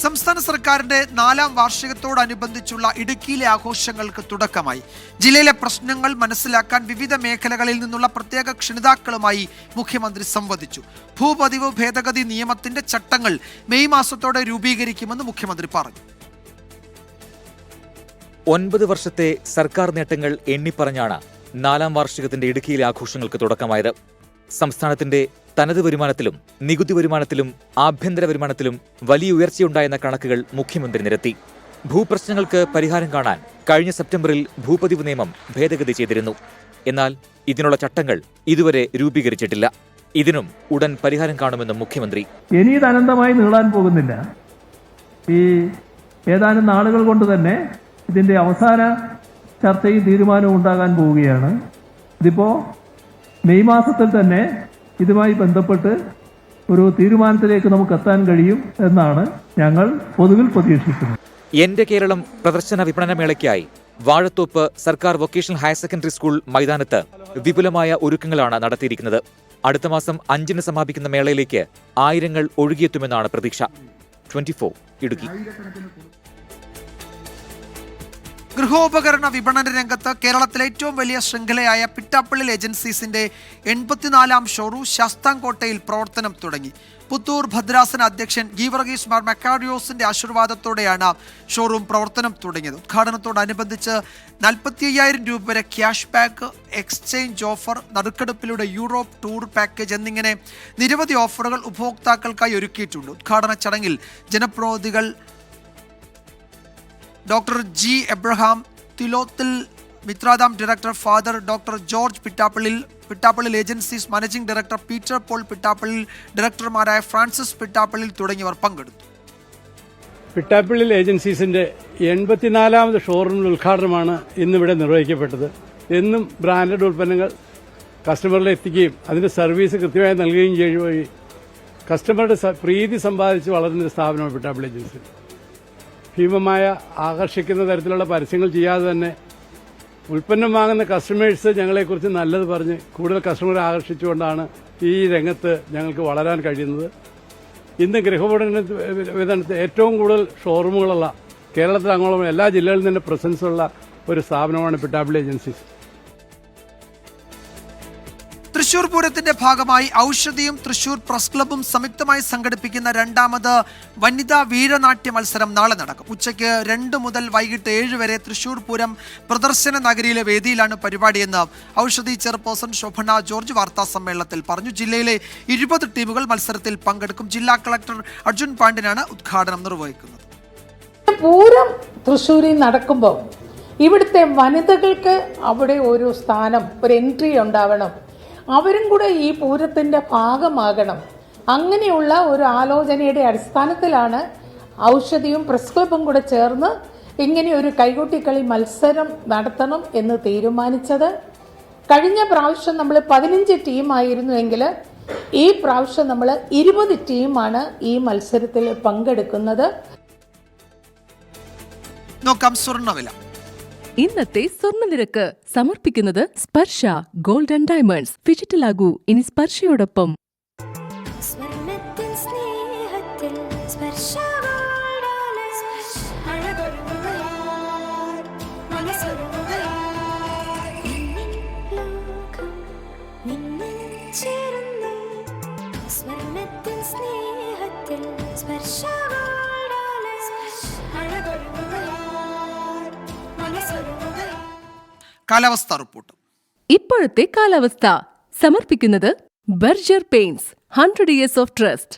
സംസ്ഥാന സർക്കാരിന്റെ 4ാം വാർഷികത്തോടനുബന്ധിച്ചുള്ള ഇടുക്കിയിലെ ആഘോഷങ്ങൾക്ക് തുടക്കമായി. ജില്ലയിലെ പ്രശ്നങ്ങൾ മനസ്സിലാക്കാൻ വിവിധ മേഖലകളിൽ നിന്നുള്ള പ്രത്യേക ക്ഷണിതാക്കളുമായി മുഖ്യമന്ത്രി സംവദിച്ചു. ഭൂപതിവ് ഭേദഗതി നിയമത്തിന്റെ ചട്ടങ്ങൾ മെയ് മാസത്തോടെ രൂപീകരിക്കുമെന്ന് മുഖ്യമന്ത്രി പറഞ്ഞു. 9 വർഷത്തെ സർക്കാർ നേട്ടങ്ങൾ എണ്ണിപ്പറഞ്ഞാണ് 4ാം വാർഷികത്തിന്റെ ഇടുക്കിയിലെ ആഘോഷങ്ങൾക്ക് തുടക്കമായത്. സംസ്ഥാനത്തിന്റെ തനത് വരുമാനത്തിലും നികുതി വരുമാനത്തിലും ആഭ്യന്തര വരുമാനത്തിലും വലിയ ഉയർച്ചയുണ്ടായെന്ന കണക്കുകൾ മുഖ്യമന്ത്രി നിരത്തി. ഭൂപ്രശ്നങ്ങൾക്ക് പരിഹാരം കാണാൻ കഴിഞ്ഞ സെപ്റ്റംബറിൽ ഭൂപതിവ് നിയമം ഭേദഗതി ചെയ്തിരുന്നു. എന്നാൽ ഇതിനുള്ള ചട്ടങ്ങൾ ഇതുവരെ രൂപീകരിച്ചിട്ടില്ല. ഇതിനും ഉടൻ പരിഹാരം കാണുമെന്നും മുഖ്യമന്ത്രി. ഇനി ഇത് അനന്തമായി നീളാൻ പോകുന്നില്ല. ഈ ഏതാനും നാളുകൾ കൊണ്ട് തന്നെ ഇതിന്റെ അവസാന ചർച്ചയും തീരുമാനവും ഉണ്ടാകാൻ പോവുകയാണ്. ഇതിപ്പോൾ മെയ് മാസത്തിൽ തന്നെ ഇതുമായി ബന്ധപ്പെട്ട് ഒരു തീരുമാനത്തിലേക്ക് നമുക്ക് എത്താൻ കഴിയും എന്നാണ് ഞങ്ങൾ പൊതുവിൽ പ്രതീക്ഷിക്കുന്നത്. എന്റെ കേരളം പ്രദർശന വിപണന മേളയ്ക്കായി വാഴത്തോപ്പ് സർക്കാർ വൊക്കേഷണൽ ഹയർ സെക്കൻഡറി സ്കൂൾ മൈതാനത്ത് വിപുലമായ ഒരുക്കങ്ങളാണ് നടത്തിയിരിക്കുന്നത്. അടുത്ത മാസം 5-ന് സമാപിക്കുന്ന മേളയിലേക്ക് ആയിരങ്ങൾ ഒഴുകിയെത്തുമെന്നാണ് പ്രതീക്ഷ. 24 ഇടുക്കി. ഗൃഹോപകരണ വിപണന രംഗത്ത് കേരളത്തിലെ ഏറ്റവും വലിയ ശൃംഖലയായ പിട്ടാപ്പള്ളി ഏജൻസീസിന്റെ 84ാം ഷോറൂം ശാസ്താംകോട്ടയിൽ പ്രവർത്തനം തുടങ്ങി. പുത്തൂർ ഭദ്രാസന അധ്യക്ഷൻ ഗീവർഗീസ് മാർ മെക്കാരിയോസിന്റെ ആശീർവാദത്തോടെയാണ് ഷോറൂം പ്രവർത്തനം തുടങ്ങിയത്. ഉദ്ഘാടനത്തോടനുബന്ധിച്ച് 45,000 രൂപ വരെ ക്യാഷ് ബാക്ക്, എക്സ്ചേഞ്ച് ഓഫർ, നറുക്കെടുപ്പിലൂടെ യൂറോപ്പ് ടൂർ പാക്കേജ് എന്നിങ്ങനെ നിരവധി ഓഫറുകൾ ഉപഭോക്താക്കൾക്കായി ഒരുക്കിയിട്ടുണ്ട്. ഉദ്ഘാടന ചടങ്ങിൽ ജനപ്രതിനിധികൾ doctor G. Abraham, Thilothil Mithradham director father doctor George Pittappillil agencies managing director Peter Paul Pittappillil, ഡയറക്ടർമാരായ ഫ്രാൻസിസ് പിട്ടാപ്പള്ളിൽ തുടങ്ങിയവർ പങ്കെടുത്തു. പിട്ടാപ്പള്ളിൽ ഏജൻസീസിൻ്റെ 84ാമത് ഷോറൂം ഉദ്ഘാടനമാണ് ഇന്നിവിടെ നിർവഹിക്കപ്പെട്ടത്. എന്നും ബ്രാൻഡഡ് ഉൽപ്പന്നങ്ങൾ കസ്റ്റമറിൽ എത്തിക്കുകയും അതിൻ്റെ സർവീസ് കൃത്യമായി നൽകുകയും ചെയ്യുക വഴി കസ്റ്റമറുടെ പ്രീതി സമ്പാദിച്ച് വളരുന്നൊരു സ്ഥാപനമാണ് പിട്ടാപ്പള്ളി ഏജൻസി. ഭീമമായ ആകർഷിക്കുന്ന തരത്തിലുള്ള പരസ്യങ്ങൾ ചെയ്യാതെ തന്നെ ഉൽപ്പന്നം വാങ്ങുന്ന കസ്റ്റമേഴ്സ് ഞങ്ങളെക്കുറിച്ച് നല്ലത് പറഞ്ഞ് കൂടുതൽ കസ്റ്റമറെ ആകർഷിച്ചുകൊണ്ടാണ് ഈ രംഗത്ത് ഞങ്ങൾക്ക് വളരാൻ കഴിയുന്നത്. ഇന്ന് ഗൃഹോപകരണ വിതരണത്തിൽ ഏറ്റവും കൂടുതൽ ഷോറൂമുകളുള്ള കേരളത്തിൽ അങ്ങോളം എല്ലാ ജില്ലകളിൽ തന്നെ പ്രസൻസുള്ള ഒരു സ്ഥാപനമാണ് പിട്ടാപ്പിള്ളി ഏജൻസീസ്. തൃശൂർ പൂരത്തിന്റെ ഭാഗമായി ഔഷധിയും തൃശൂർ പ്രസ് ക്ലബ്ബും സംയുക്തമായി സംഘടിപ്പിക്കുന്ന രണ്ടാമത് വനിതാ വീരനാട്യ മത്സരം നാളെ നടക്കും. ഉച്ചയ്ക്ക് 2 മുതൽ വൈകിട്ട് 7 വരെ തൃശൂർ പൂരം പ്രദർശന നഗരിയിലെ വേദിയിലാണ് പരിപാടിയെന്ന് ഔഷധി ചെയർപേഴ്സൺ ശോഭന ജോർജ് വാർത്താ സമ്മേളനത്തിൽ പറഞ്ഞു. ജില്ലയിലെ 20 ടീമുകൾ മത്സരത്തിൽ പങ്കെടുക്കും. ജില്ലാ കളക്ടർ അർജുൻ പാണ്ഡ്യനാണ് ഉദ്ഘാടനം നിർവഹിക്കുന്നത്. പൂരം തൃശ്ശൂരിൽ നടക്കുമ്പോൾ ഇവിടുത്തെ വനിതകൾക്ക് അവിടെ ഒരു സ്ഥാനം, ഒരു എൻട്രി ഉണ്ടാവണം. അവരും കൂടെ ഈ പൂരത്തിൻ്റെ ഭാഗമാകണം. അങ്ങനെയുള്ള ഒരു ആലോചനയുടെ അടിസ്ഥാനത്തിലാണ് ഔഷധിയും പ്രസ് ക്ലബും കൂടെ ചേർന്ന് ഇങ്ങനെ ഒരു കൈകൊട്ടിക്കളി മത്സരം നടത്തണം എന്ന് തീരുമാനിച്ചത്. കഴിഞ്ഞ പ്രാവശ്യം നമ്മൾ 15 ടീമായിരുന്നുവെങ്കിൽ ഈ പ്രാവശ്യം നമ്മൾ 20 ടീമാണ് ഈ മത്സരത്തിൽ പങ്കെടുക്കുന്നത്. നോക്കാം സ്വർണ്ണവില. ഇന്നത്തെ സ്വർണ്ണനിരക്ക് സമർപ്പിക്കുന്നത് സ്പർശ ഗോൾഡ് ആൻഡ് ഡയമണ്ട്സ്. ഫിജിറ്റലാകൂ ഇനി സ്പർശയോടൊപ്പം. കാലാവസ്ഥാ റിപ്പോർട്ട്. ഇപ്പോഴത്തെ കാലാവസ്ഥ സമർപ്പിക്കുന്നത് Berger paints 100 years of trust.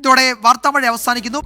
ഇതോടെ വാർത്താമഴ അവസാനിക്കുന്നു.